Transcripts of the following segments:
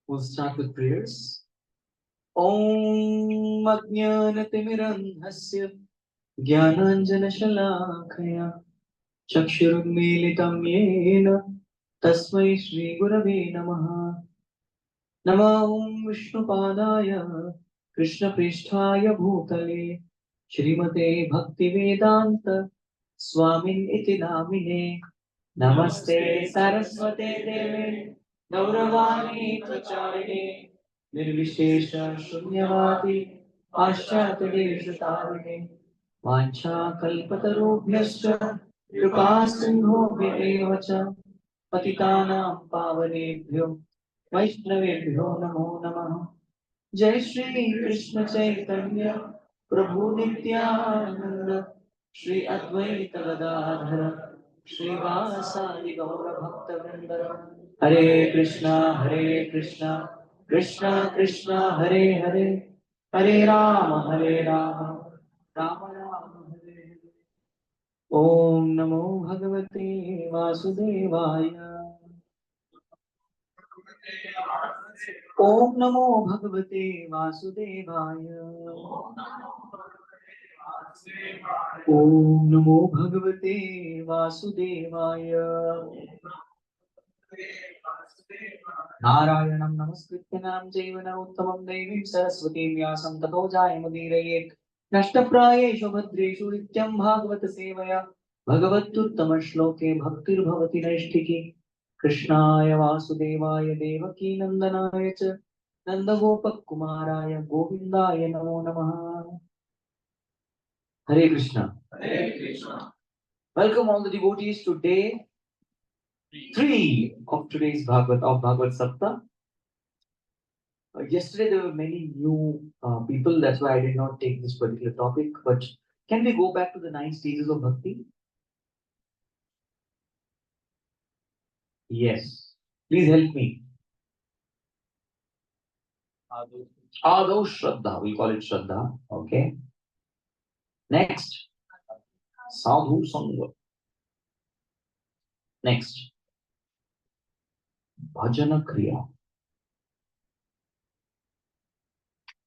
We'll start with prayers. Om Ajnanatimirandhasya Jnananjanashalakaya Chakshurunmilitam Yena Tasmai Shri Gurave Namaha. Nama Om Vishnupadaya Krishna Pristhaya Bhutale Shrimate Bhaktivedanta Swamin iti namine. Namaste Saraswate Deve Gauravani Pracharine Nirvishesha Shunyavadi Paschatadeshatarine Vancha Kalpatarubhyascha Kripa Sindhobhya eva cha Patitanam Pavanebhyo Vaishnavebhyo Namo Namaha. Jai Shri Krishna Chaitanya Prabhu Nityananda Shri Advaita Gadadhara Srivasadi Gaura Bhakta Vrinda. Hare Krishna, Krishna Krishna, Hare Hare, Hare Rama, Rama Rama, Hare Hare. Om Namo Bhagavate Vasudevaya. Om Namo Bhagavate Vasudevaya. Om Namo Bhagavate Vasudevaya. Narayanam Namaskrityanam Jaiva Uttamam Devim Saraswatim Vyasam Tato Jayamudiraye Nashtaprayeshu Bhadreshu Nityam Bhagavata Sevaya Bhagavattuttam Shloke Bhaktir Bhavati Naishtiki Krishnaya Vasudevaya Devaki Nandanaya Cha Nandagopak Kumaraya Govindaya Namo Namaha. Hare Krishna. Hare Krishna. Welcome all the devotees to day 3 of today's Bhagavat Saptah. Yesterday there were many new people, that's why I did not take this particular topic. But can we go back to the 9 stages of bhakti? Yes. Please help me. Adav Shraddha. We call it Shraddha. Okay. Next. Sadhu Sangha. Next. Bhajana Kriya.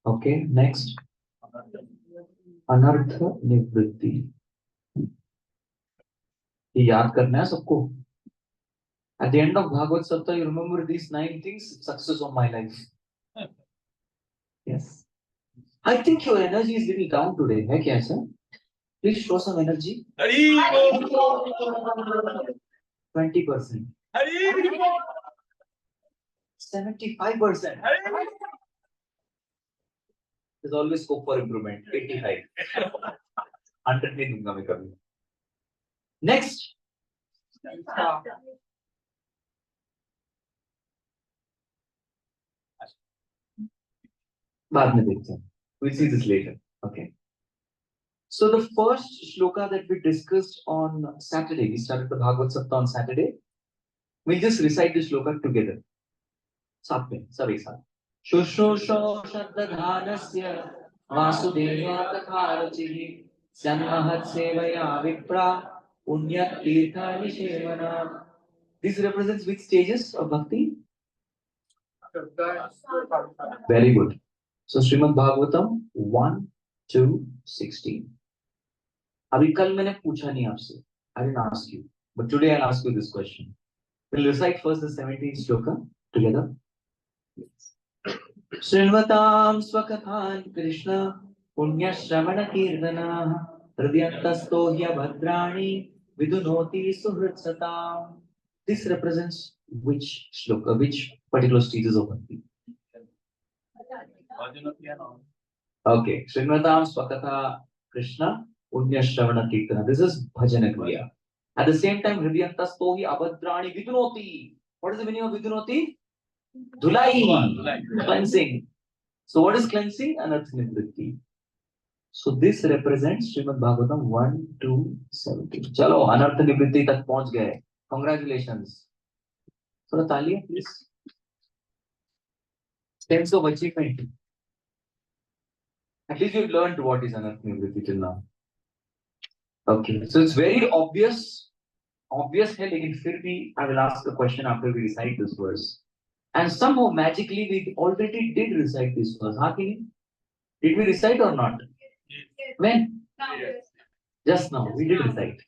Okay. Next. Anartha Nivritti. ये याद करना है सबको. At the end of Bhagavad Saptah, you remember these 9 things, success of my life. Yes. I think your energy is little down today. Hai kya, sir? Please show some energy. 20%. 75%. There's always scope for improvement. 85. 100 नहीं दूंगा मैं कभी. Next. बाद में देखते हैं. We'll see this later. Okay. So the first shloka that we discussed on Saturday, we started the Bhagavad Saptah on Saturday. We'll just recite the shloka together. साथ में, सब एक साथ. शुश्रूषो शब्दधानस्य वासुदेवा तथा रुचिः सन्महत् सेवया विप्रा पुण्यत् तीर्थानि सेवना. This represents which stages of bhakti? Very good. So Srimad Bhagavatam 1 to 16. अभी कल मैंने पूछा नहीं आपसे. I didn't ask you, but today I'll ask you this question. We'll recite first the 17th shloka together. Srinvatam swakathan Krishna punya shravana kirtana hridyantasto bhadrani vidunoti suhritsatam. This represents which shloka, which particular stages of bhakti? Okay, Srinvatam swakatha Krishna punya shravana kirtana. This is bhajana kriya. At the same time, hridyantasto bhadrani vidunoti. What is the meaning of vidunoti? Dhulai, cleansing. So what is cleansing? Anartha Nivritti. So this represents Srimad Bhagavatam 1 to 17. Chalo, Anartha Nivritti tak pahunch gaye. Congratulations. So the talia, please. Sense of achievement. At least you've learned what is Anartha Nivritti till now. Okay, so it's very obvious. Obvious hai, lekin fir bhi I will ask a question after we recite this verse. And somehow magically we already did recite this verse. Huh, Kini? Did we recite or not? When? Just now, we did recite.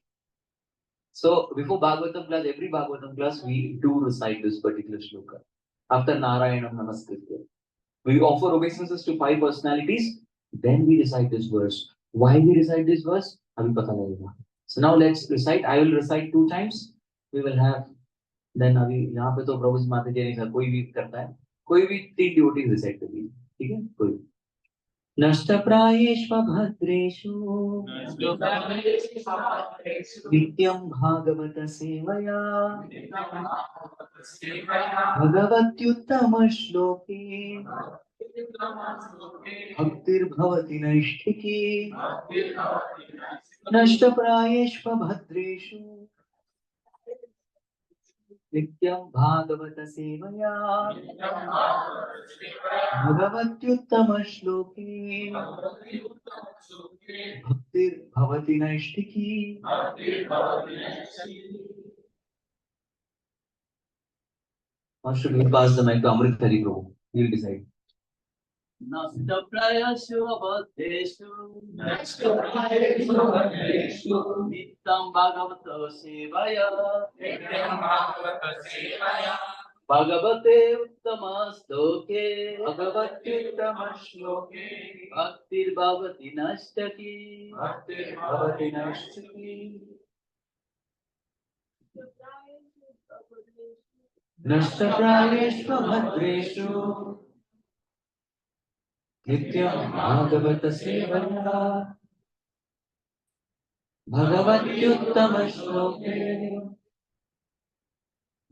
So before Bhagavatam class, every Bhagavatam class, we do recite this particular shloka. After Narayanam Namaskritya. We offer obeisances to 5 personalities, then we recite this verse. Why we recite this verse? Abhi pata lagega. So now let's recite. I will recite 2 times. We will have then अभी यहाँ पे तो प्रभु माता जी ने कोई भी करता है, कोई भी 3 डिवोटीज रिसाइट कर लीजिए, ठीक है? कोई नष्टप्रायेषु भद्रेषु नित्यं भागवत सेवया भगवत्युत्तम श्लोके भक्तिर्भवति नैष्ठिकी नष्टप्रायेषु भद्रेषु नित्यं भागवत सेवया भगवत्युत्तम श्लोके भक्तिर्भवति नैष्ठिकी. Or should we pass the mic to Amrit Hari Prabhu? He will decide. नष्टप्रायेषु भद्रेषु नित्यं भागवत सेवया भगवते उत्तम श्लोके भक्तिर्भवति नष्टकी नष्टप्रायेषु भद्रेषु नित्यं भागवत सेवया भगवत्युत्तम श्लोके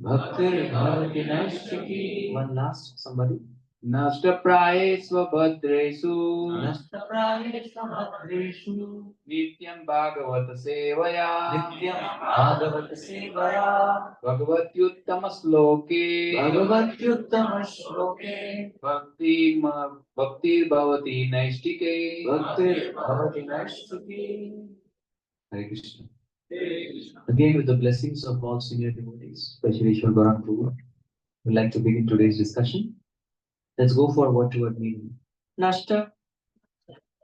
भक्तिर्भवति नैष्ठिकी. One last, somebody. नष्टप्रायेषु भद्रेषु नित्यं भागवत सेवया भगवत्युत्तम श्लोके भक्तिर्भवति नैष्ठिके. Hare Krishna. Again, with the blessings of all senior devotees, especially Shri Gaurang Prabhu, we'd like to begin today's discussion. Let's go for word-to-word meaning. Nashta,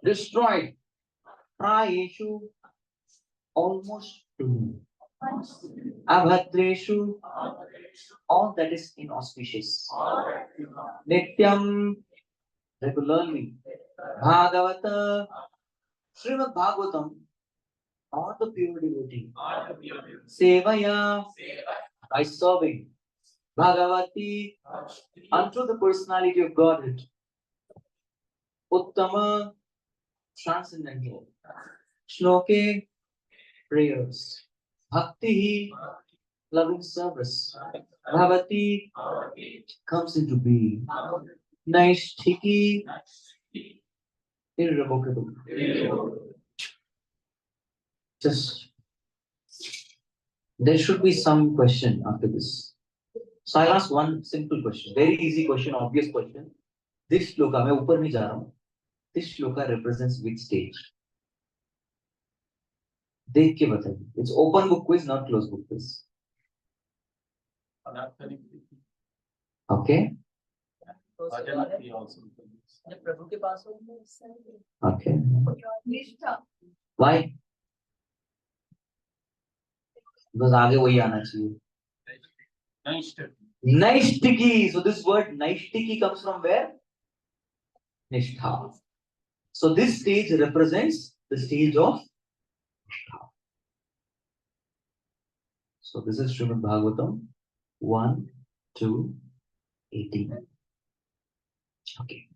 destroyed. Prayeshu, almost to. Abhadreshu, all that is inauspicious. Nityam, regularly. Bhagavata, Srimad Bhagavatam, all the pure devotee. Sevaya, by serving. Bhagavati, unto the personality of Godhead. Uttama, transcendental. Shloke, prayers. Bhakti, loving service. Bhavati, comes into being. Naishtiki, irrevocable. Just, there should be some question after this. So I'll ask one simple question, very easy question, obvious question. This shloka, मैं ऊपर नहीं जा रहा हूँ. This shloka represents which stage? देख के बताइए. It's open book quiz, not closed book quiz. Okay. Okay. Why? Because आगे वही आना चाहिए. Naishtiki. So this word Naishtiki comes from where? Nishtha. So this stage represents the stage of Nishtha. So this is Srimad Bhagavatam 1, 2, 18. Okay.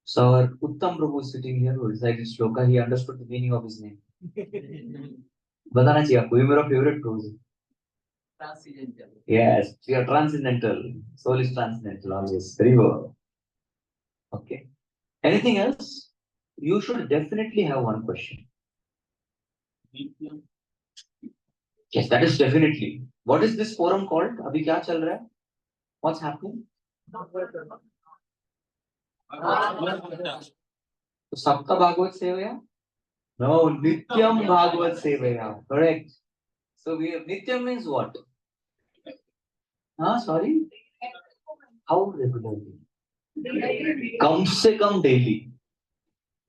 So our Uttam Prabhu is sitting here who recited shloka. He understood the meaning of his name. बताना चाहिए आपको, ये मेरा favorite prose है. Transcendental. Yes, we are transcendental. Soul is transcendental always. Very well. Okay. Anything else? You should definitely have one question. Yes, that is definitely. What is this forum called? अभी क्या चल रहा है? What's happening? So Saptah Bhagavat Sevaya? No, Nityam Bhagavat Sevaya. Correct. So we have Nityam means what? Sorry? How regularly? Come se come daily.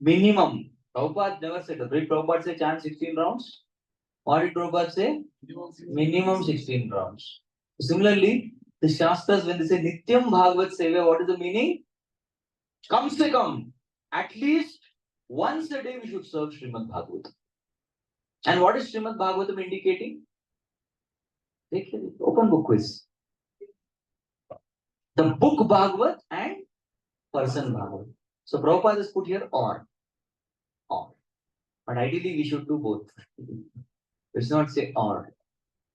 Minimum. Prabhupada never said that. Did Prabhupada say chant 16 rounds? What did Prabhupada say? Minimum 16 rounds. Similarly, the Shastras, when they say Nityam Bhagavat Seva, what is the meaning? Come se come. At least once a day we should serve Srimad Bhagavatam. And what is Srimad Bhagavatam indicating? Take it. Open book quiz. The book Bhagavat and person Bhagavat. So Prabhupada has put here or. But ideally we should do both. Let's not say or.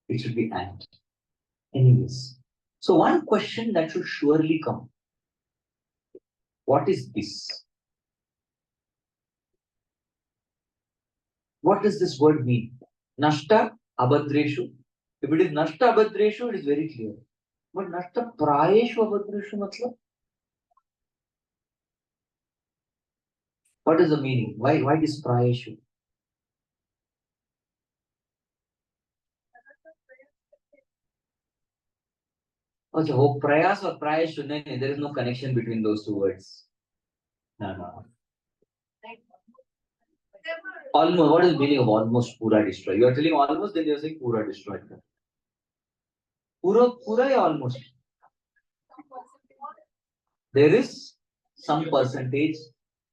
It should be and. Anyways. So one question that should surely come. What is this? What does this word mean? Nashta abhadreshu. If it is nashta abhadreshu, it is very clear. But nashta prayeshu abhadreshu matlab? What is the meaning? Why this prayeshu? Okay, oh, prayas or prayeshu? No, there is no connection between those two words. No. Almost. What is the meaning of almost pura destroy? You are telling almost, then you are saying pura destroy. Pura ya almost. There is some percentage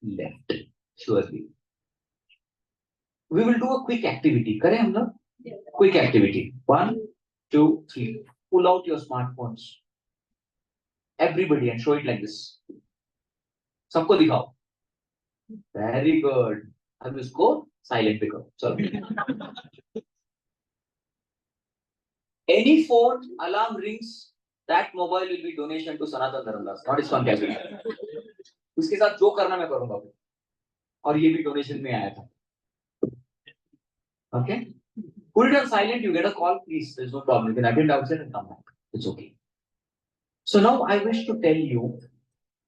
left, surely. We will do a quick activity. Kare hum log? Quick activity. 1, 2, 3. Pull out your smartphones. Everybody and show it like this. Sabko dikhao. Very good. अब इसको silent पे करो. Sorry. Any phone alarm rings, that mobile will be donation to Sanatana Dharma, not ISKCON Cafe. उसके साथ जो करना मैं करूंगा. और ये भी donation में आया था. Okay? Put it on silent, you get a call, please. There's no problem. You can attend outside and come back. It's okay. So now I wish to tell you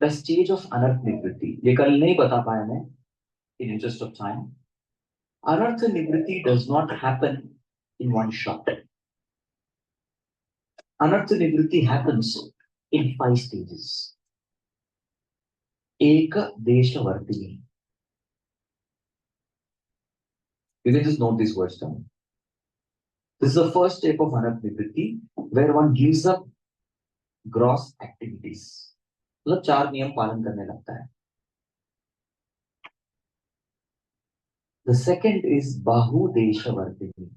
the stage of Anartha Nivritti. ये कल नहीं बता पाया मैं, in interest of time. Anartha Nivritti does not happen in one shot. Anartha Nivritti happens in 5 stages. Eka Desha Vartini. You can just note these words down. This is the first step of Anartha Nivritti, where one gives up gross activities. मतलब 4 नियम पालन करने लगता है. The second is Bahu Desha Vartini.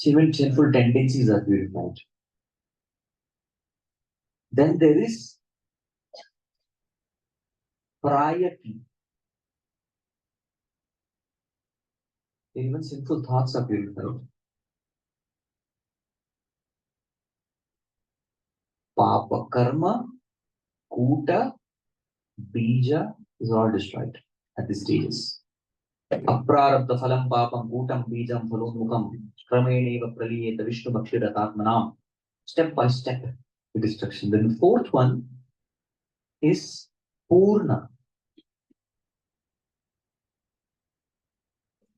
Even sinful tendencies are purified. Then there is Prayati. Even sinful thoughts are purified. Papa Karma, Kuta, Bija is all destroyed at these stages. Aprarabdha phalam papam kutam bijam phalodmukam krameneva praliyeta vishnu bhakshiratatmanam. Step by step, the destruction. Then the fourth one is Purna.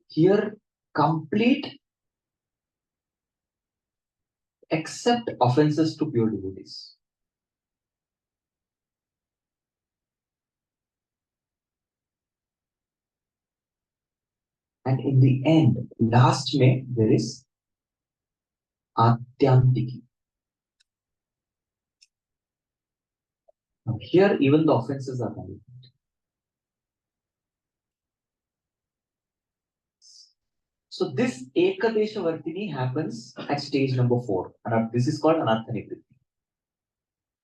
Here, complete except offenses to pure devotees. And in the end, last May, there is Atyantiki. Now here, even the offenses are coming. So this Ekadesha Vartini happens at stage number 4. And this is called Anartha Nivritti.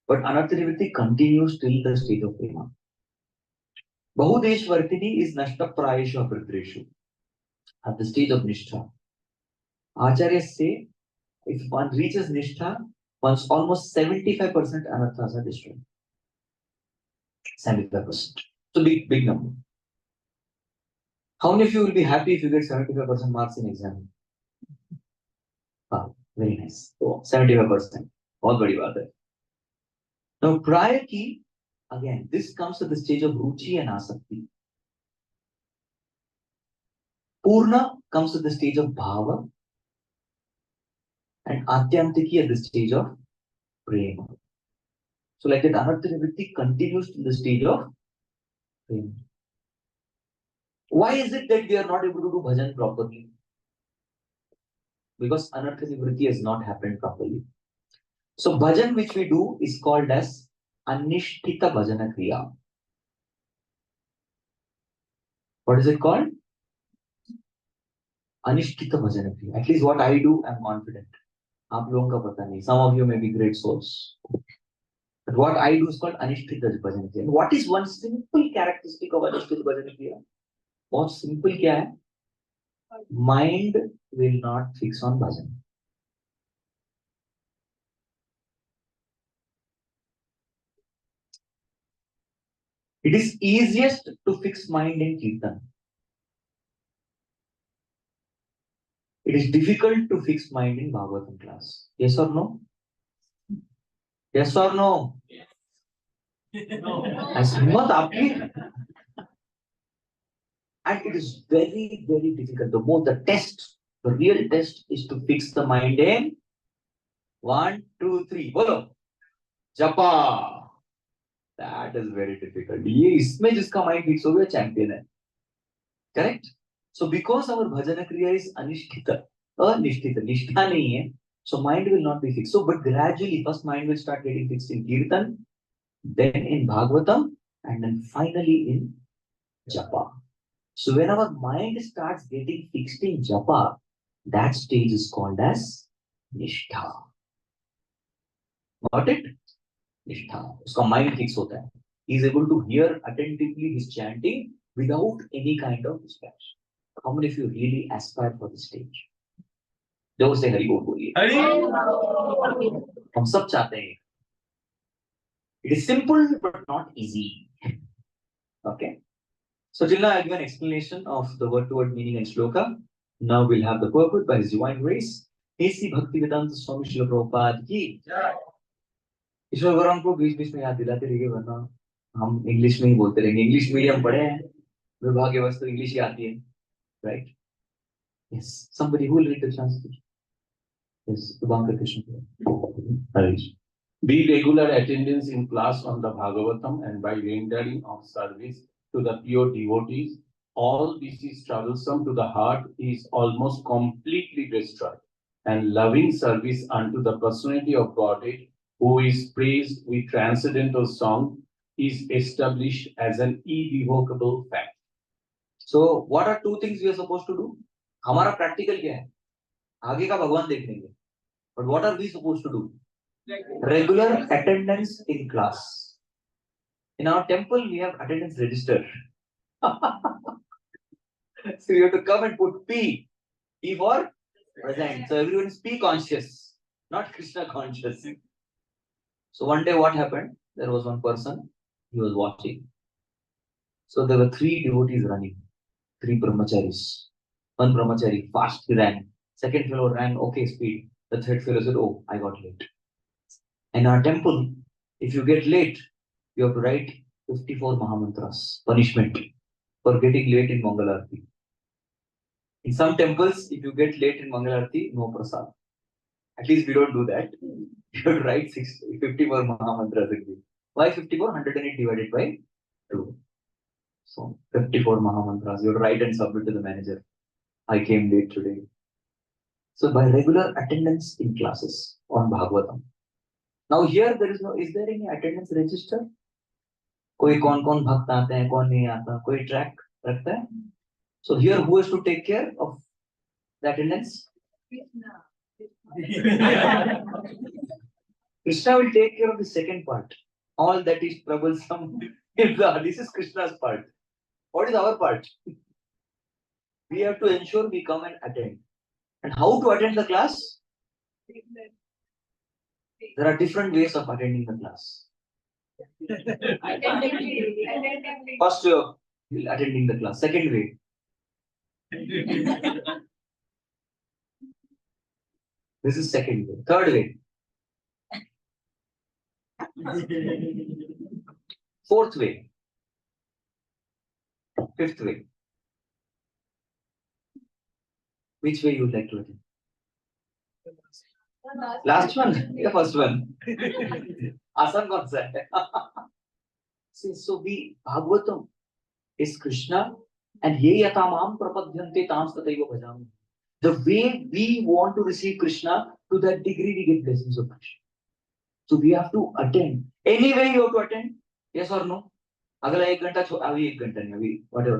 But Anartha Nivritti continues till the stage of Prema. Bahudesh Vartini is Nashta Prayesha Pradreshu. At the stage of Nishtha. Acharyas say, if one reaches Nishtha, once almost 75% anarthas are destroyed. 75%. So big number. How many of you will be happy if you get 75% marks in exam? Very nice. Oh, 75%. बहुत बड़ी बात है. Now prior ki Again, this comes at the stage of ruchi and asakti. Purna comes at the stage of bhava, and atyantiki at the stage of prema. So like that, anartha nivritti continues to the stage of prema. Why is it that we are not able to do bhajan properly? Because anartha nivritti has not happened properly. So bhajan which we do is called as anishtita bhajana kriya. What is it called? Anishtita bhajana kriya. At least what I do, I'm confident. आप लोगों का पता नहीं. Some of you may be great souls. But what I do is called anishtita bhajana kriya. What is one simple characteristic of anishtita bhajana kriya? बहुत simple क्या है? Mind will not fix on bhajan. It is easiest to fix mind in kirtan. It is difficult to fix mind in Bhagavatam class. Yes or no? Yes or no? ऐसी हिम्मत आपकी. And it is very, very difficult. The real test is to fix the mind in 1, 2, 3. Bolo. Japa. That is very difficult. ये इसमें जिसका mind fix हो गया champion है. Correct? So because our bhajana kriya is anishtita, nishtha nahi hai, so mind will not be fixed. So but gradually first mind will start getting fixed in kirtan, then in Bhagavatam, and then finally in japa. So when our mind starts getting fixed in japa, that stage is called as nishtha. Got it? Nishtha. Uska mind fix hota hai. He is able to hear attentively his chanting without any kind of distraction. How many of you really aspire for this stage? जोर से हरि बोल बोलिए. हम सब चाहते हैं. It is simple but not easy. Okay. So till now I give an explanation of the word-to-word meaning and shloka. Now we'll have the purport by His Divine Grace. A.C. Bhaktivedanta Swami Srila Prabhupada की. ईश्वर भगवान को बीच-बीच में याद दिलाते रहिए, वरना हम इंग्लिश में ही बोलते रहेंगे. इंग्लिश मीडियम पढ़े हैं, दुर्भाग्यवश तो इंग्लिश ही आती है, right? Yes. Somebody who will read the translation. Yes, Subhankar Krishna. Harish. Be regular attendance in class on the Bhagavatam and by rendering of service to the pure devotees. All this is troublesome to the heart, is almost completely destroyed. And loving service unto the personality of Godhead, who is praised with transcendental song, is established as an irrevocable fact. So, what are two things we are supposed to do? हमारा practical क्या है? आगे का भगवान देख लेंगे. But what are we supposed to do? Regular attendance in class. In our temple, we have attendance register. So you have to come and put P. P for present. So everyone is P conscious, not Krishna conscious. So one day what happened? There was one person, he was watching. So there were 3 devotees running, 3 brahmacharis. One brahmachari fast he ran. Second fellow ran okay speed. The third fellow said, "Oh, I got late." In our temple, if you get late, you have to write 54 Mahamantras, punishment for getting late in Mangalarti. In some temples, if you get late in Mangalarti, no prasad. At least we don't do that. You have to write 54 Mahamantras. Why 54? 108 divided by 2. So 54 Mahamantras. You have to write and submit to the manager. I came late today. So by regular attendance in classes on Bhagavatam. Now here is there any attendance register? कोई कौन भक्त आते हैं, कौन नहीं आता, कोई track रखता है? So here who has to take care of the attendance? Krishna will take care of the second part. All that is troublesome. This is Krishna's part. What is our part? We have to ensure we come and attend. And how to attend the class? There are different ways of attending the class. First way of attending the class. Second way. This is second way. Third way. Fourth way. Fifth way. Which way you would like to attend? Last one? The first one. Asan kaun sa hai? See, so Bhagavatam is Krishna and ye yatamam prapadyante tam tataiva bhajami. The way we want to receive Krishna, to that degree we get blessings of Krishna. So we have to attend. Anyway you have to attend. Yes or no? अगला 1 घंटा अभी 1 घंटा नहीं अभी whatever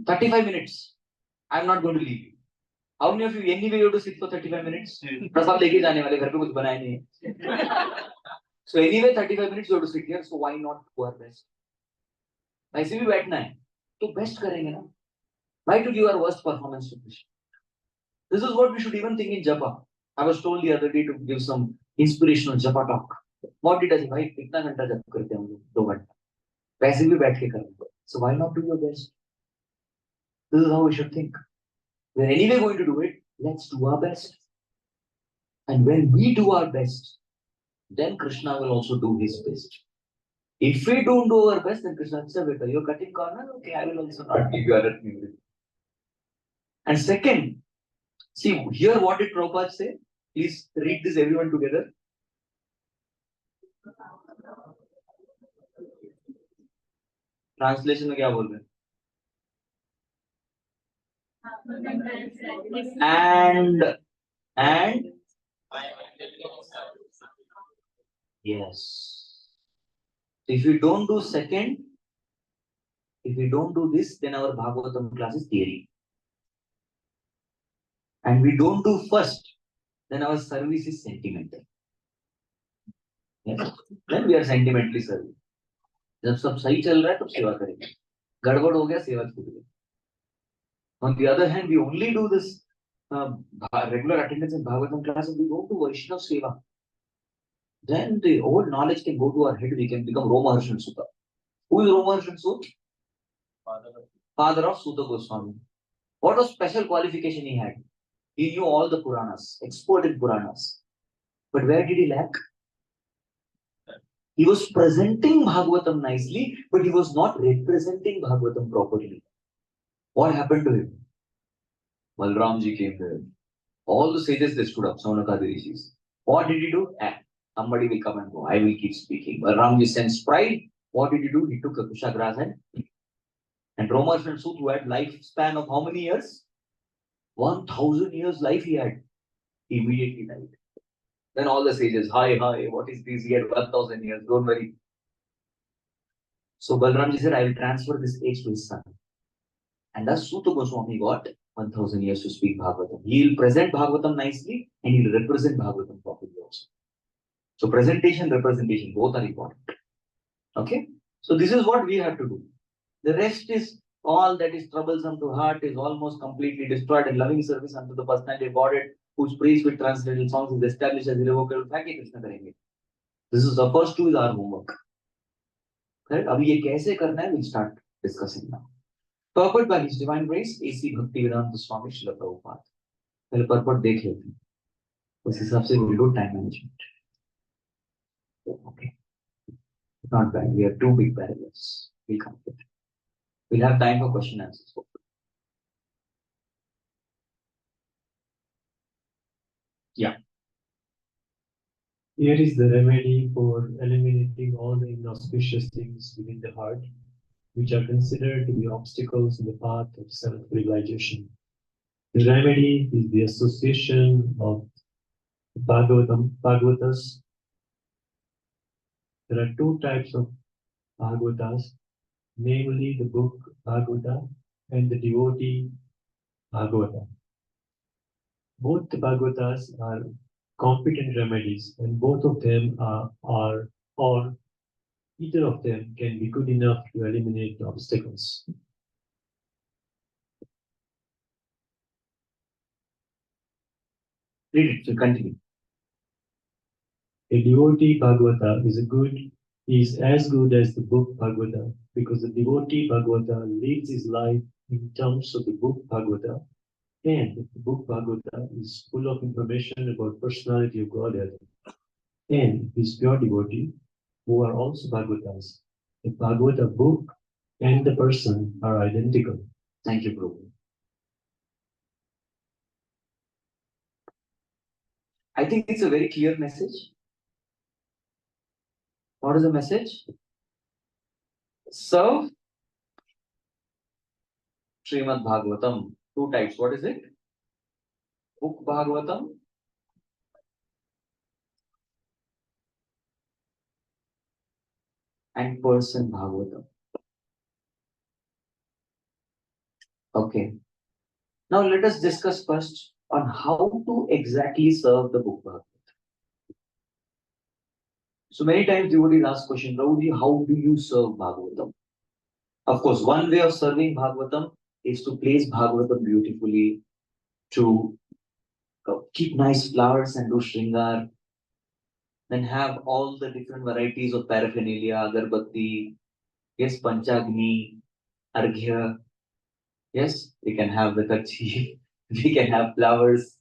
35 minutes. I'm not going to leave you. How many of you anyway you have to sit for 35 minutes? प्रसाद लेके जाने वाले घर पे कुछ बनाए नहीं है. So anyway 35 minutes you have to sit here. So why not do our best? ऐसे भी बैठना है तो बेस्ट करेंगे ना. Why to give our worst performance to Krishna? This is what we should even think in japa. I was told the other day to give some inspirational japa talk. What did I say? भाई कितना घंटा जप करते हैं हम लोग 2 घंटा. वैसे भी बैठ के करेंगे. So why not do your best? This is how we should think. We're anyway going to do it. Let's do our best. And when we do our best, then Krishna will also do his best. If we don't do our best, then Krishna will say, "Beta, you're cutting corner. Okay, I will also not give you other things." And second, see here what did Prabhupada say? Please read this everyone together. Translation में क्या बोल रहे हैं? And yes. If we don't do second, if we don't do this, then our Bhagavatam class is theory. And we don't do first, then our service is sentimental. Yes? Then we are sentimentally serving. जब सब सही चल रहा है तब सेवा करेंगे. गड़बड़ हो गया सेवा छूट गई. On the other hand, we only do this regular attendance in Bhagavatam classes. We don't do Vaishnava seva. Then the old knowledge can go to our head. We can become Romaharshan Sutta. Who is Romaharshan Sutta? Father of Sutta Goswami. What was special qualification he had? He knew all the Puranas, expert in Puranas. But where did he lack? He was presenting Bhagavatam nicely, but he was not representing Bhagavatam properly. What happened to him? Balramji came there. All the sages they stood up, Saunakadi rishis. What did he do? Somebody will come and go. I will keep speaking. Balramji sensed pride. What did he do? He took a kushagras and Romaharshan Sutta, who had lifespan of how many years? 1,000 years life he had. He immediately died. Then all the sages, hi, what is this? He had 1,000 years, don't worry. So Balramji said, I will transfer this age to his son. And thus Sutta Goswami got 1,000 years to speak Bhagavatam. He will present Bhagavatam nicely and he will represent Bhagavatam properly also. So presentation, representation, both are important. Okay? So this is what we have to do. The rest is all that is troublesome to heart is almost completely destroyed and loving service unto the personality of Godhead, whose praise with transcendental songs is established as irrevocable fact. Krishna karenge. This is the first two is our homework. Correct? Abhi ye kaise karna hai, we'll start discussing now. Purport by His Divine Grace, A.C. Bhaktivedanta Swami Srila Prabhupada. पहले purport देख लेते हैं. उस हिसाब से we'll do time management. Okay. Not bad. We have 2 big paragraphs. We'll complete. We'll have time for question and answers. Yeah. Here is the remedy for eliminating all the inauspicious things within the heart, which are considered to be obstacles in the path of self-realization. The remedy is the association of Bhagavatas. There are 2 types of Bhagavatas, namely the book Bhagavata and the devotee Bhagavata. Both the Bhagavatas are competent remedies, and both of them are or either of them can be good enough to eliminate the obstacles. Read it, so continue. A devotee Bhagavata is as good as the book Bhagavata, because the devotee Bhagavata lives his life in terms of the book Bhagavata, and the book Bhagavata is full of information about personality of Godhead, and his pure devotee, who are also Bhagavatas, The Bhagavata book and the person are identical. Thank you, Prabhu. I think it's a very clear message. What is the message? Serve Srimad Bhagavatam. Two types. What is it? Book Bhagavatam and person Bhagavatam. Okay. Now let us discuss first on how to exactly serve the book Bhagavatam. So many times devotees ask question, Prabhuji, how do you serve Bhagavatam? Of course, one way of serving Bhagavatam is to place Bhagavatam beautifully, to keep nice flowers and do shringar, then have all the different varieties of paraphernalia, agarbatti, yes, panchagni, arghya, yes, we can have the kachi, we can have flowers,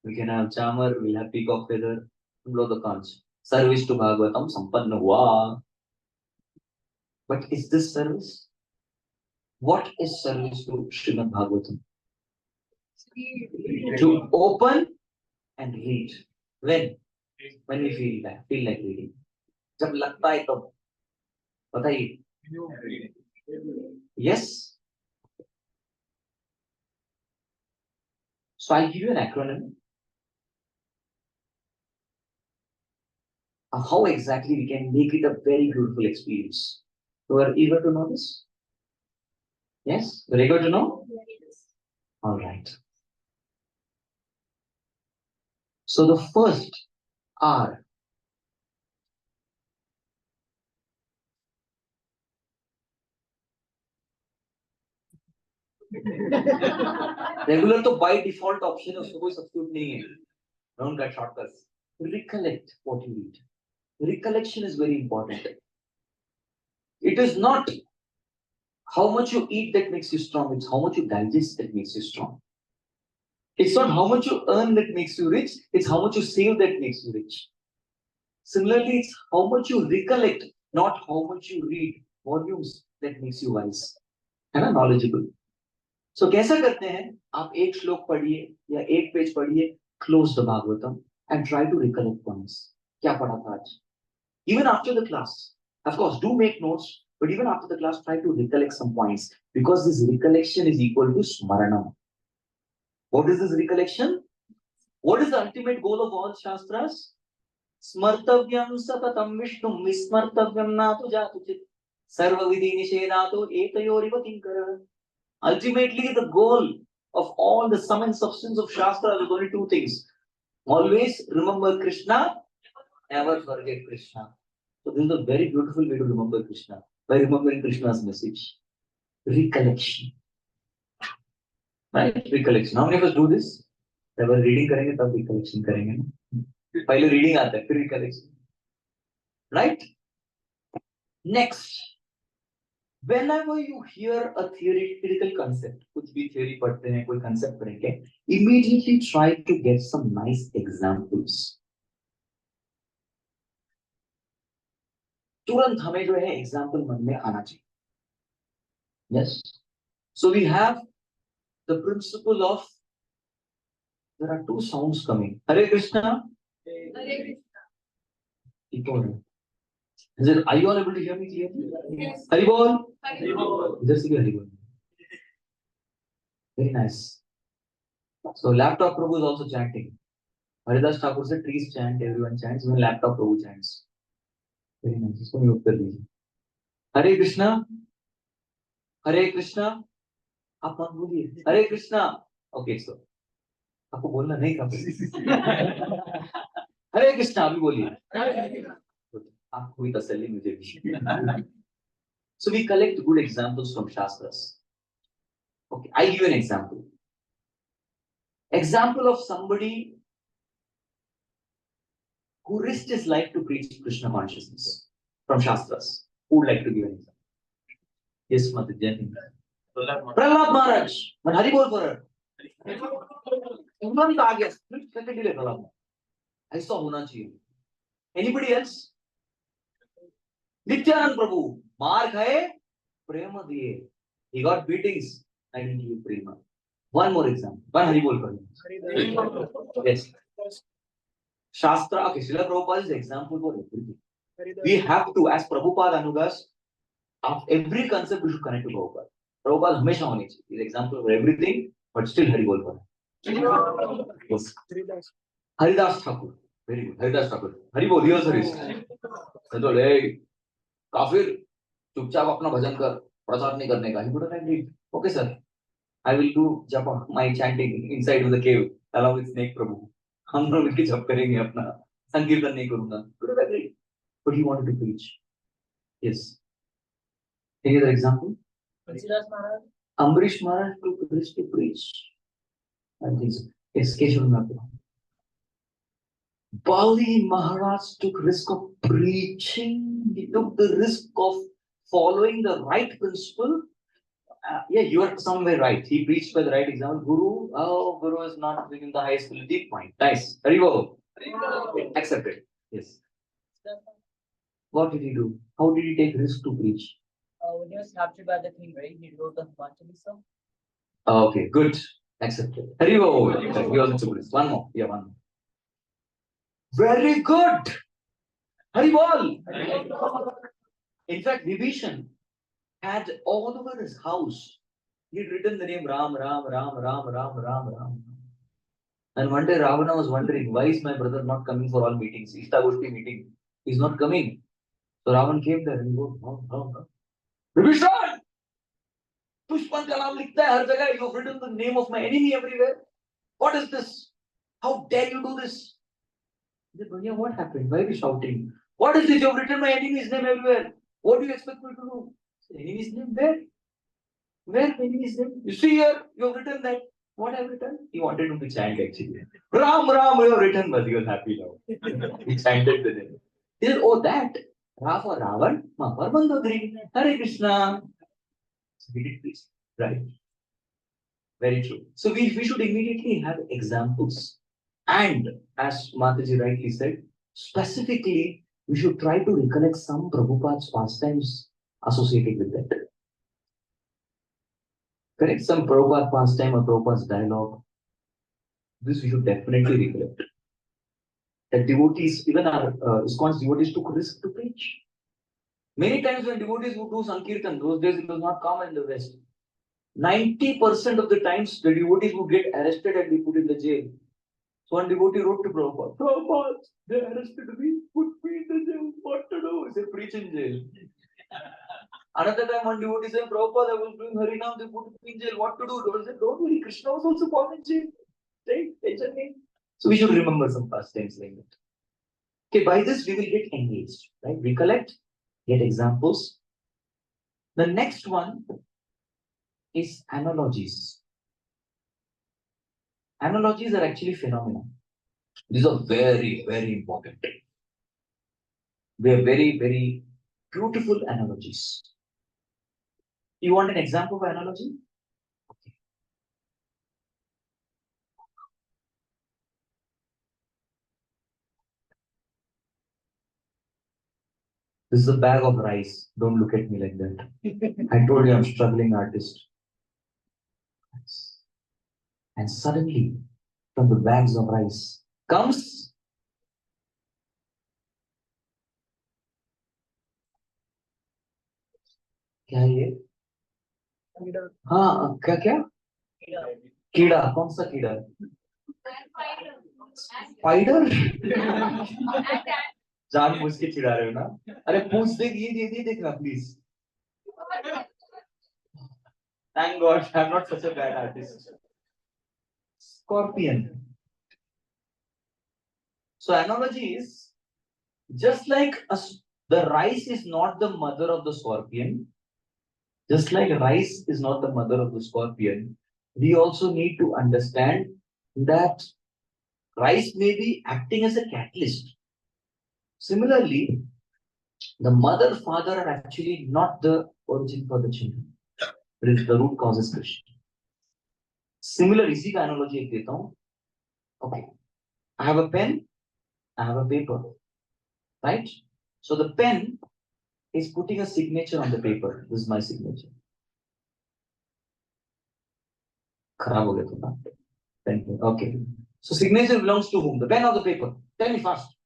we can have chamar, we'll have peacock feather, blow the conch. Service to Bhagavatam sampanna hua. But is this service? What is service to Srimad Bhagavatam? To open and read. When? When we feel like reading. जब लगता है तब बताइए. Yes. So I'll give you an acronym of how exactly we can make it a very beautiful experience. You are eager to know this? Yes? You're eager to know? Yes. All right. So the first R. Regular तो by default option है, उसको कोई substitute नहीं है. Don't cut shortcuts. Recollect what you read. Recollection is very important. It is not how much you eat that makes you strong, it's how much you digest that makes you strong. It's not how much you earn that makes you rich, it's how much you save that makes you rich. Similarly, it's how much you recollect, not how much you read volumes that makes you wise. है ना, knowledgeable. So कैसा करते हैं? आप एक श्लोक पढ़िए या एक पेज पढ़िए, close the Bhagavatam and try to recollect points. क्या पढ़ा था आज? Even after the class, of course, do make notes, but even after the class, try to recollect some points because this recollection is equal to smaranam. What is this recollection? What is the ultimate goal of all shastras? Smartavyam sapatam vishnum vismartavyam natu jatuchit sarva vidhi nishedatu etayoriva kinkara. Ultimately, the goal of all the sum and substance of shastras is only two things. Always remember Krishna, never forget Krishna. So this is a very beautiful way to remember Krishna, by remembering Krishna's message. Recollection. Right? Recollection. How many of us do this? जब reading करेंगे तब recollection करेंगे ना. पहले reading आता है, फिर recollection. Right? Next. Whenever you hear a theoretical concept, कुछ भी theory पढ़ते हैं, कोई concept पढ़ेंगे, immediately try to get some nice examples. तुरंत हमें जो है example मन में आना चाहिए. Yes. So we have the principle of, there are two sounds coming. Hare Krishna. Hare Krishna. People. Is it, are you all able to hear me clearly? Yes. Hari Bol. Hare Bol. Just Hari Bol. Very nice. So laptop Prabhu is also chanting. Haridas Thakur said trees chant, everyone chants, even laptop Prabhu chants. Very nice. इसको mute कर दीजिए. हरे कृष्णा. हरे कृष्णा. आप मत बोलिए. हरे Krishna. Okay, so आपको बोलना नहीं था. हरे कृष्णा अभी बोलिए. आपको भी तसल्ली मुझे भी. So we collect good examples from Shastras. Okay, I'll give you an example. Example of somebody who risked his life to preach Krishna consciousness from Shastras. Who would like to give an example? Yes, Mother Jen. Prahlad Maharaj. Man Hari Bol for her. तुरंत आ गया. Split second delay Prahlad. ऐसा होना चाहिए. Anybody else? Nityanand Prabhu. Maar khaye, prema diye. He got beatings. I didn't give prema. One more example. One Haribol for me. Yes. Shastra, okay, Srila Prabhupada is an example for everything. We have to, as Prabhupada Anugas, of every concept we should connect to Prabhupada. Prabhupada हमेशा होनी चाहिए. He is example for everything, but still Haribol for him. Yes. Haridas Thakur. Very good. Haridas Thakur. Haribol, yours is. तो ले काफिर चुपचाप अपना भजन कर प्रसाद नहीं करने का. He would have agreed. Okay, sir. I will do japa, my chanting inside the cave along with Snake Prabhu. हम दोनों मिलके जप करेंगे अपना संकीर्तन नहीं करूंगा. Would have agreed. But he wanted to preach. Yes. Any other example? Ambrish Maharaj took risk to preach. I think so. Yes, Keshav Maharaj. Bali Maharaj took risk of preaching. He took the risk of following the right principle. Yeah, you are somewhere right. He preached by the right example. Guru is not within the highest deep point. Nice. Haribo. Accepted. Yes. What did he do? How did he take risk to preach? When he was captured by the king, right? He wrote the Panchali song. Okay, good. Accepted. Haribo. He also took risk. One more. Yeah, one more. Very good. Haribol. In fact, Vibhishan had all over his house. He'd written the name Ram, Ram, Ram, Ram, Ram, Ram, Ram. And one day Ravana was wondering, why is my brother not coming for all meetings? Ishtagoshti meeting. He's not coming. So Ravan came there and he goes, Ram. Vibhishan! Pushpan ka naam likhta hai har jagah. You've written the name of my enemy everywhere. What is this? How dare you do this? He said, Bhaiya, what happened? Why are you shouting? What is this? You've written my enemy's name everywhere. What do you expect me to do? Enemy's name? Where? Where enemy's name? You see here, you've written that. What have you written? He wanted him to chant actually. Ram, Ram, you have written, but he was happy now. He chanted the name. He said, oh, that. Ra for Ravan, Ma for Mandodri. Hare Krishna. So he did this. Right. Very true. So we should immediately have examples. And as Mataji rightly said, specifically, we should try to recollect some Prabhupada's pastimes associated with that. Correct? Some Prabhupada pastime or Prabhupada's dialogue. This we should definitely recollect. That devotees, even our ISKCON's devotees took risk to preach. Many times when devotees would do Sankirtan, those days it was not common in the West. 90% of the times the devotees would get arrested and be put in the jail. So one devotee wrote to Prabhupada, Prabhupada, they arrested me, put me in the jail, what to do? He said, preach in jail. Another time one devotee said, Prabhupada, I was doing Harinam, they put me in jail, what to do? He said, don't worry, Krishna was also born in jail. Take tension me. So we should remember some past times like that. Okay, by this we will get engaged, right? Recollect, get examples. The next one is analogies. Analogies are actually phenomena. These are very, very important. They are very, very beautiful analogies. You want an example of analogy? Okay. This is a bag of rice. Don't look at me like that. I told you I'm struggling artist. And suddenly, from the bags of rice comes क्या है ये? हाँ क्या क्या? कीड़ा कौन सा कीड़ा? स्पाइडर? जान पूछ के चिढ़ा रहे हो ना? अरे पूछ देख ये देखना please. Thank God I'm not such a bad artist. Scorpion. So analogy is just like the rice is not the mother of the scorpion. Just like rice is not the mother of the scorpion, we also need to understand that rice may be acting as a catalyst. Similarly, the mother, father are actually not the origin for the children. It is the root causes Krishna. Similar इसी का analogy एक देता हूँ. Okay, I have a pen, I have a paper, right? So the pen He's putting a signature on the paper. This is my signature. खराब हो गया तो ना. Pen. Okay. So signature belongs to whom? The pen or the paper? Tell me fast.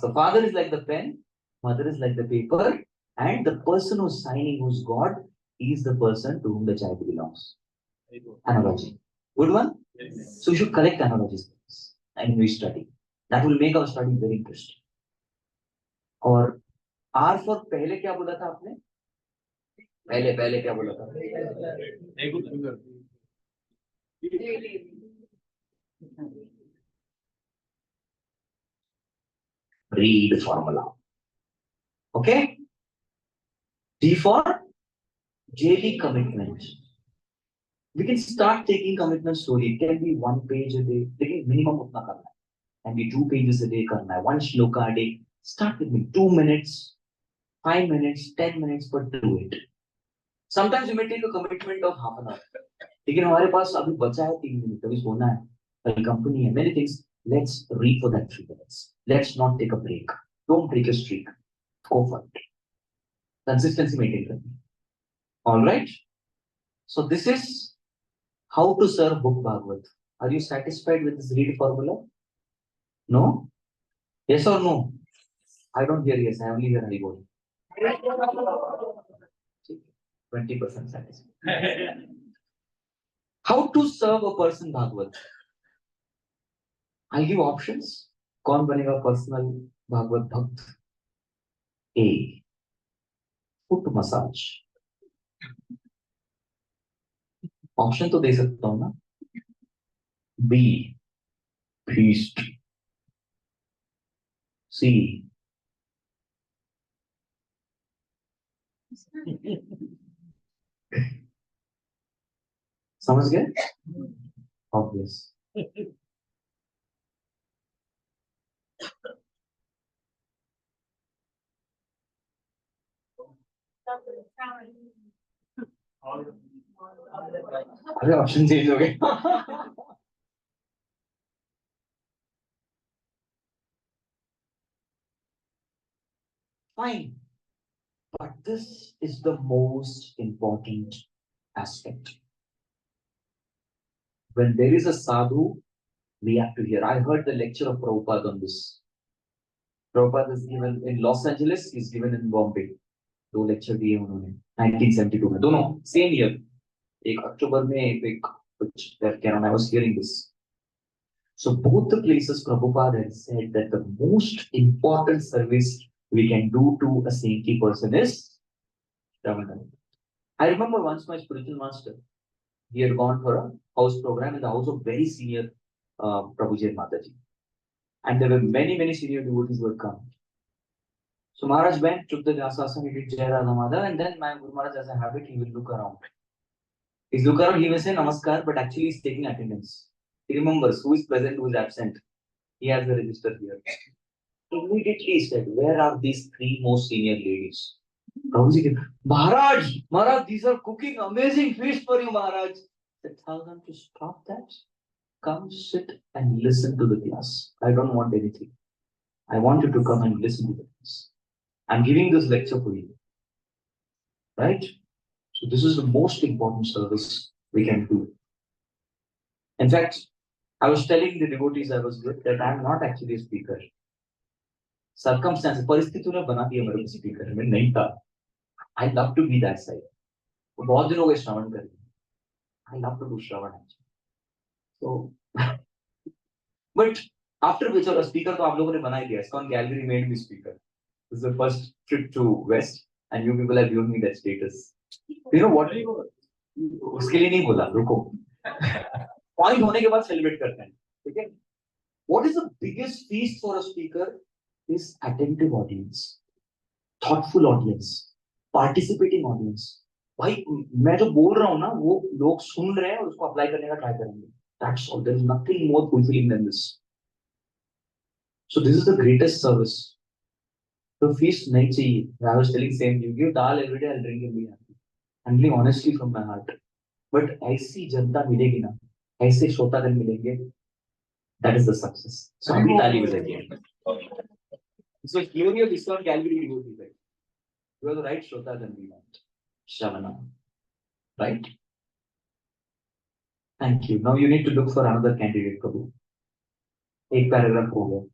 So father is like the pen, mother is like the paper, and the person who's signing, who's God, is the person to whom the child belongs. Analogy. Good one? Yes. So we should collect analogies and we study. That will make our study very interesting. और R for पहले क्या बोला था आपने? पहले क्या बोला था? Read formula. Okay? D for daily commitment. We can start taking commitment slowly. It can be 1 page a day. लेकिन minimum उतना करना है. Can be 2 pages a day करना है. 1 shloka a day. Start with me. 2 minutes, 5 minutes, 10 minutes, but do it. Sometimes you may take a commitment of half an hour. लेकिन हमारे पास अभी बचा है 3 मिनट. अभी सोना है. कल company है. Many things. Let's read for that 3 minutes. Let's not take a break. Don't break a streak. Go for it. Consistency maintain करनी. All right. So this is how to serve book Bhagavat. Are you satisfied with this read formula? No? Yes or no? I don't hear yes. I only hear I go. 20% satisfied. How to serve a person Bhagavat? I'll give options. कौन बनेगा personal Bhagavat Bhakt? A. Foot massage. Option तो दे सकता हूं ना. B. Priest. C. समझ गए? Obvious. अरे option change हो गए. Fine. But this is the most important aspect. When there is a sadhu, we have to hear. I heard the lecture of Prabhupada on this. Prabhupada is given in Los Angeles, he's given in Bombay. 2 lecture दिए उन्होंने 1972 में. दोनों same year. एक अक्टूबर में एक कुछ क्या नाम है, I was hearing this. So both the places Prabhupada had said that the most important service we can do to a saintly person is Ramadan. I remember once my spiritual master, he had gone for a house program in the house of very senior Prabhuji and Mataji. And there were many senior devotees who had come. So Maharaj went, took the Vyasasana, he did Jai Radha Madhav, and then my Guru Maharaj, as a habit, he will look around. He's look around, he may say Namaskar, but actually he's taking attendance. He remembers who is present, who is absent. He has the register here. Immediately he said, where are these 3 most senior ladies? Prabhuji came, Maharaj, these are cooking amazing feast for you, Maharaj. I said, tell them to stop that. Come sit and listen to the class. I don't want anything. I want you to come and listen to the class. I'm giving this lecture for you. Right? So this is the most important service we can do. In fact, I was telling the devotees I was with that I'm not actually a speaker. Circumstances, परिस्थितियों ने बना दिया मेरे को speaker. मैं नहीं था. I love to be that side. बहुत दिन हो गए श्रवण करके. I love to do Shravan actually. So, but after which a speaker तो आप लोगों ने बना ही दिया. ISKCON Gallery made me speaker. This is the first trip to West, and you people have given me that status. You know what? उसके लिए नहीं बोला, रुको. Point होने के बाद celebrate करते हैं, ठीक है? What is the biggest feast for a speaker? Is attentive audience, thoughtful audience, participating audience. भाई मैं जो बोल रहा हूँ ना, वो लोग सुन रहे हैं और उसको अप्लाई करने का ट्राई करेंगे. That's all. There is nothing more fulfilling than this. So this is the greatest service. The feast नहीं चाहिए. I was telling same. You give dal every day, I'll drink and be happy. I'm really honestly from my heart. But ऐसी जनता मिलेगी ना, ऐसे श्रोतागण मिलेंगे. That is the success. So अभी ताली बजाइए. So glory of ISKCON Calvary devotee, right? You are the right Shota than we want. Shravana. Right? Thank you. Now you need to look for another candidate, Prabhu. एक paragraph हो गया.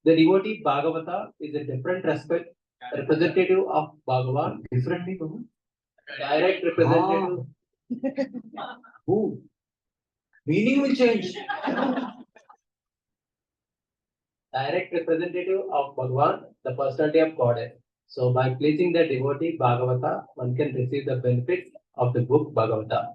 The devotee Bhagavata is a different respect, representative of Bhagavan. Differently, Prabhu? Direct representative. Who? Meaning will change. Direct representative of Bhagavan, the personality of Godhead. So by placing the devotee Bhagavata, one can receive the benefits of the book Bhagavata.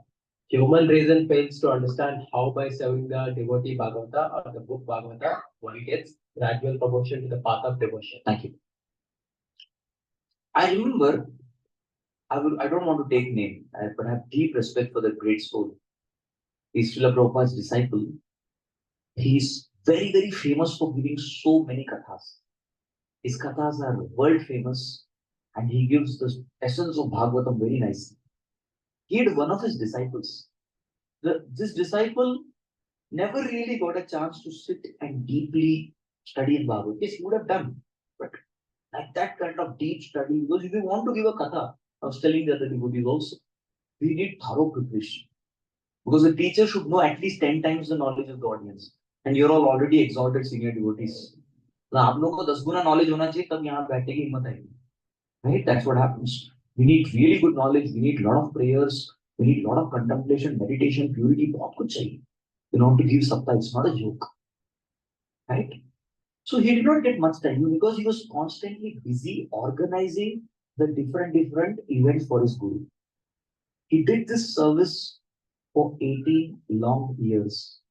Human reason fails to understand how by serving the devotee Bhagavata or the book Bhagavata, one gets gradual promotion to the path of devotion. Thank you. I remember, I don't want to take name, but I have deep respect for the great soul. He's Srila Prabhupada's disciple. He's very, very famous for giving so many kathas. His kathas are world famous and he gives the essence of Bhagavatam very nicely. He had one of his disciples. This disciple never really got a chance to sit and deeply study in Bhagavad. Yes, he would have done, but like that kind of deep study, because if you want to give a katha, I was telling the other devotees also, we need thorough preparation. Because the teacher should know at least 10 times the knowledge of the audience. And you're all already exalted senior devotees. तो आप लोगों को 10 गुना knowledge होना चाहिए तब यहाँ बैठने की हिम्मत आएगी. Right? That's what happens. We need really good knowledge. We need a lot of prayers. We need a lot of contemplation, meditation, purity. बहुत कुछ चाहिए. In order to give Saptah, it's not a joke. Right? So he did not get much time because he was constantly busy organizing the different events for his guru. He did this service for 18 long years.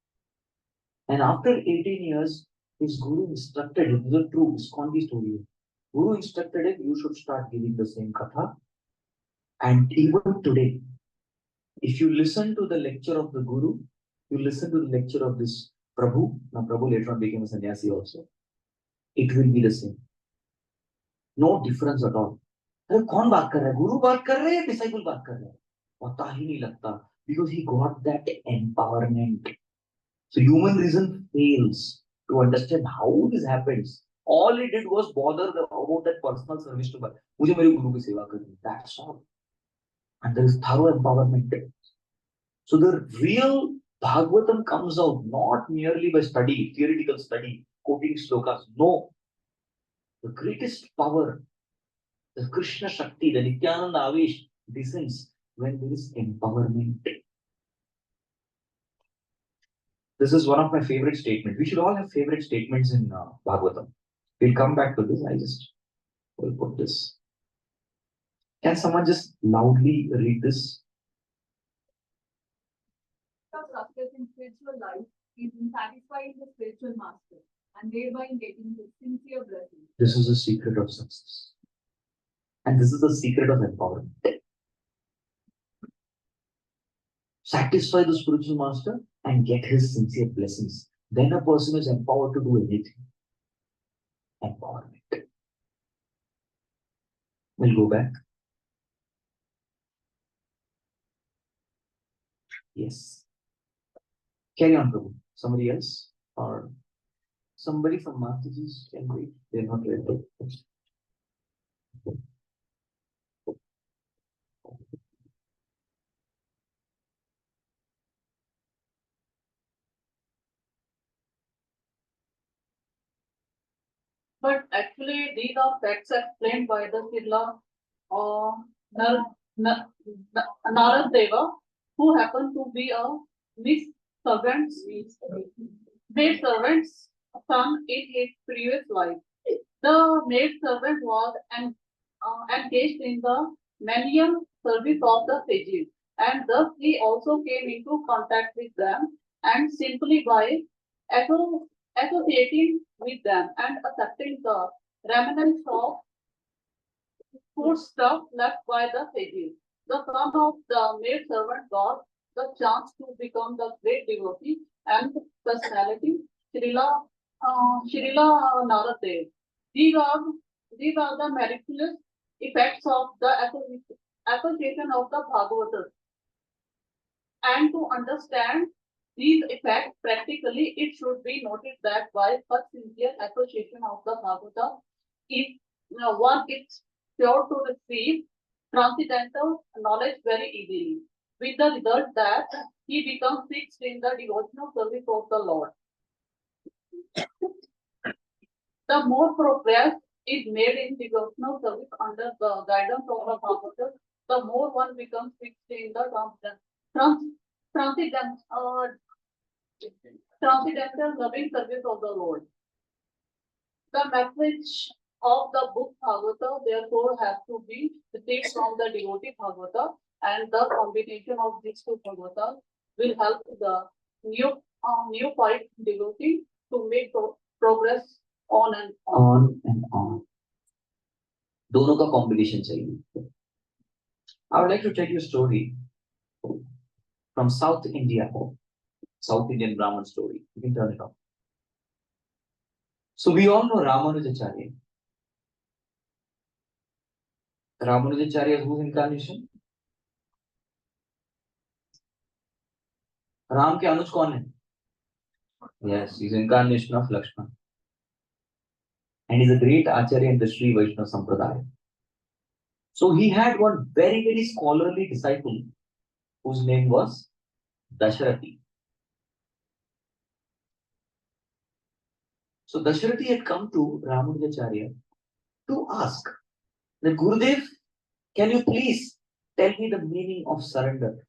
And after 18 years, his guru instructed him, this is a true ISKCON story. Guru instructed him, you should start giving the same katha. And even today, if you listen to the lecture of the guru, you listen to the lecture of this Prabhu, now Prabhu later on became a sannyasi also, it will be the same. No difference at all. अरे कौन बात कर रहा है? गुरु बात कर रहे हैं, डिसाइपल बात कर रहे हैं, पता ही नहीं लगता, because he got that empowerment. So human reason fails to understand how this happens. All he did was bother about that personal service to God. मुझे मेरे गुरु की सेवा करनी. That's all. And there is thorough empowerment. So the real Bhagavatam comes out not merely by study, theoretical study, quoting slokas. No. The greatest power, the Krishna Shakti, the Nityananda Avesh descends when there is empowerment. This is one of my favorite statements. We should all have favorite statements in Bhagavatam. We'll come back to this. I just will put this. Can someone just loudly read this? Success in spiritual life is in satisfying the spiritual master and thereby getting the sincere blessing. This is the secret of success. And this is the secret of empowerment. Satisfy the spiritual master and get his sincere blessings. Then a person is empowered to do anything. Empowerment. We'll go back. Yes. Carry on, Prabhu. Somebody else? Or somebody from Mataji's can wait. They're not ready. But actually, these are facts explained by the Srila Naradeva, who happened to be a maid servant's son in his previous life. The maid servant was engaged in the menial service of the sages, and thus he also came into contact with them, and simply by associating with them and accepting the remnants of foodstuff left by the sages, the son of the maid servant got the chance to become the great devotee and personality, Srila Naradev. These are the miraculous effects of the association of the Bhagavatas. And to understand these effects practically, it should be noted that while such sincere association of the Bhagavata is one is sure to receive transcendental knowledge very easily, with the result that he becomes fixed in the devotional service of the Lord. The more progress is made in devotional service under the guidance of the Bhagavata, the more one becomes fixed in the transcendental transcendental loving service of the Lord. The message of the book Bhagavata therefore has to be received from the devotee Bhagavata, and the combination of these two Bhagavatas will help the neophyte devotee to make progress on and on. On and on. दोनों का combination चाहिए. I would like to tell you a story from South India, South Indian Brahmin story. You can turn it on. So we all know Ramanujacharya. Ramanujacharya is whose incarnation? Ram के अनुज कौन है? Yes, he's incarnation of Lakshman. And he's a great Acharya in the Sri Vaishnava Sampradaya. So he had one very, very scholarly disciple whose name was Dasharathi. So Dasharathi had come to Ramanujacharya to ask that Gurudev, can you please tell me the meaning of surrender?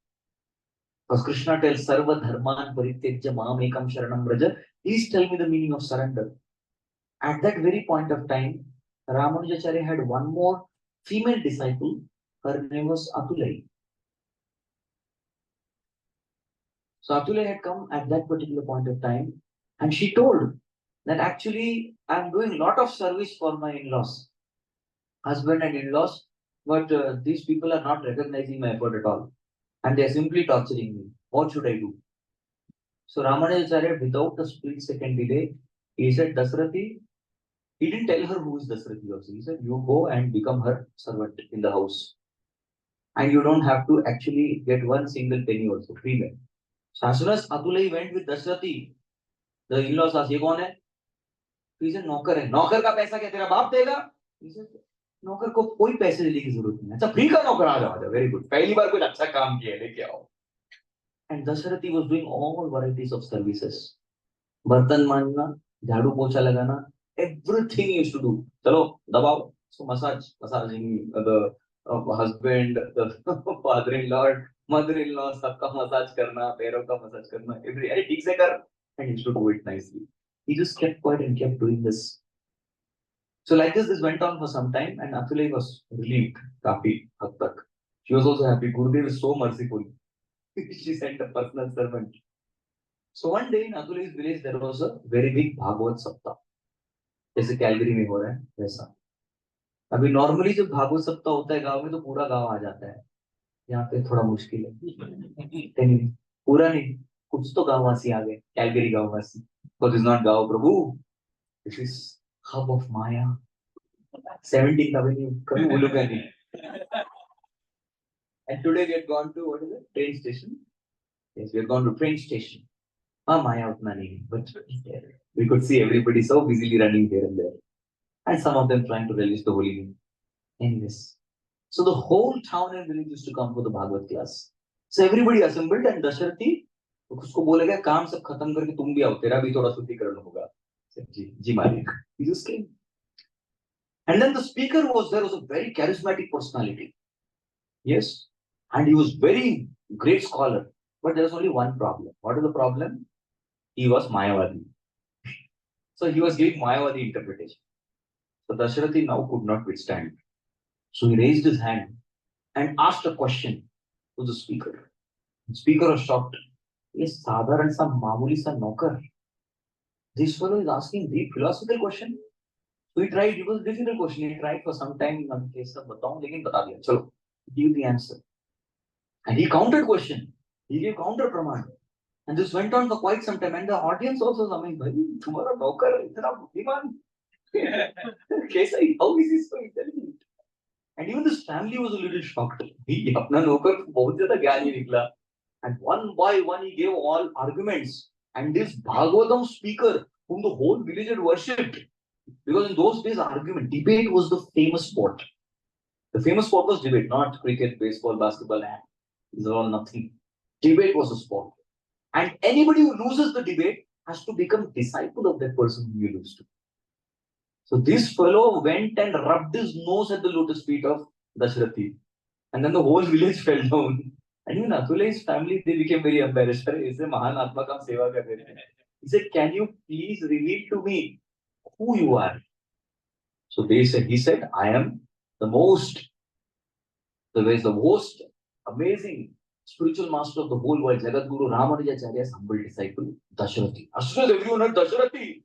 Because Krishna tells Sarva Dharman Parityajya Mam Ekam Sharanam Braja. Please tell me the meaning of surrender. At that very point of time, Ramanujacharya had one more female disciple. Her name was Atulai. So Atulai had come at that particular point of time, and she told that actually I'm doing a lot of service for my in-laws, husband and in-laws, but these people are not recognizing my effort at all, and they are simply torturing me. What should I do? So Ramanujacharya, without a split second delay, he said, Dasarathi, he didn't tell her who is Dasarathi also. He said, you go and become her servant in the house. And you don't have to actually get one single penny also, free. So as soon as Atulai went with Dasarathi, the in-laws asked, ये कौन है? He said, नौकर है. नौकर का पैसा क्या तेरा बाप देगा? He said, नौकर को कोई पैसे देने की जरूरत नहीं. अच्छा, फ्री का नौकर आ जाओ. Very good. पहली बार कुछ अच्छा काम किया, लेके आओ. And Dasarathi was doing all varieties of services. बर्तन मांजना, झाड़ू पोछा लगाना, everything he used to do. चलो दबाओ. So massaging the husband, the father-in-law, mother-in-law, सबका massage करना, पैरों का massage करना, every अरे ठीक से कर. And he used to do it nicely. He just kept quiet and kept doing this. So like this went on for some time, and Atulai was relieved. Kafi had tak. She was also happy. Gurudev is so merciful. She sent a personal servant. So one day in Atulai's village there was a very big Bhagavat Saptah. जैसे Calgary में हो रहा है वैसा. अभी normally जब भागवत सप्ताह होता है गांव में तो पूरा गांव आ जाता है. यहाँ पे थोड़ा मुश्किल है. पूरा नहीं, कुछ तो गांववासी आ गए. कैलगरी गांववासी. But it's not गांव प्रभु. This is hub of Maya. 17th Avenue. कभी बोलूँगा नहीं. And today we had gone to, what is it? Train station. Yes, we had gone to train station. Maya utna nahi, but we could see everybody so busily running here and there. And some of them trying to relish the holy name. Anyways. So the whole town and village used to come for the Bhagavad class. So everybody assembled and Dasharathi, उसको बोलेगा काम सब खत्म करके तुम भी आओ, तेरा भी थोड़ा शुद्धिकरण होगा. जी मालिक. He just came. And then the speaker was there, was a very charismatic personality. Yes. And he was very great scholar. But there was only one problem. What is the problem? He was Mayavadi. So he was giving Mayavadi interpretation. So Dasharathi now could not withstand. So he raised his hand and asked a question to the speaker. The speaker was shocked. Yes, sadharan sa mamuli sa naukar. This fellow is asking deep philosophical question. So he tried, it was a difficult question. He tried for some time. Chalo, give the answer. And he countered question. He gave counter praman. And this went on for quite some time. And the audience also was amazed. Tomorrow naukar, itna buddhiman. How is he so intelligent? And even this family was a little shocked. He, apna naukar bahut zyada gyani nikla. And one by one he gave all arguments. And this Bhagavatam speaker, whom the whole village had worshipped, because in those days debate was the famous sport. The famous sport was debate, not cricket, baseball, basketball, and these are all nothing. Debate was a sport. And anybody who loses the debate has to become disciple of that person who you lose to. So this fellow went and rubbed his nose at the lotus feet of Dashrathi. And then the whole village fell down. And even Atulai's family, they became very embarrassed. He said, Mahan Atma kam seva kar rahe hain. He said, can you please reveal to me who you are? So he said, I am the most amazing spiritual master of the whole world. Jagat Guru Ramanujacharya's humble disciple, Dashrathi. As soon as everyone heard Dashrathi.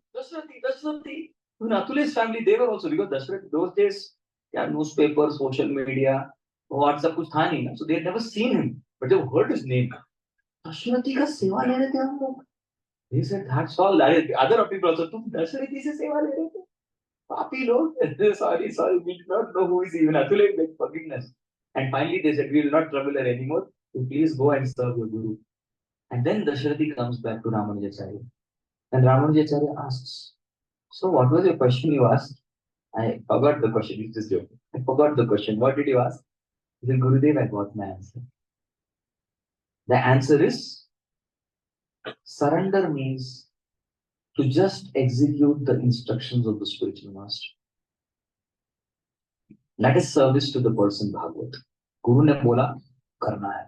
Even Atulai's family, they were also, because Dashrathi, those days, yeah, newspapers, social media, WhatsApp kuch tha nahi, so they had never seen him, but they heard his name. Dashrathi ka seva le rahe the hum log. He said, that's all. Other people also, tum Dashrathi se seva le rahe the? Papi log. Sorry, we do not know who is even Atulai, beg forgiveness. And finally they said, we will not trouble her anymore. You please go and serve your guru. And then Dashrathi comes back to Ramanujacharya. And Ramanujacharya asks, so what was your question you asked? I forgot the question. It's just joking. I forgot the question. What did you ask? He said, Gurudev, I got my answer. The answer is, surrender means to just execute the instructions of the spiritual master. That is service to the person Bhagavat. Guru ne bola, karna hai.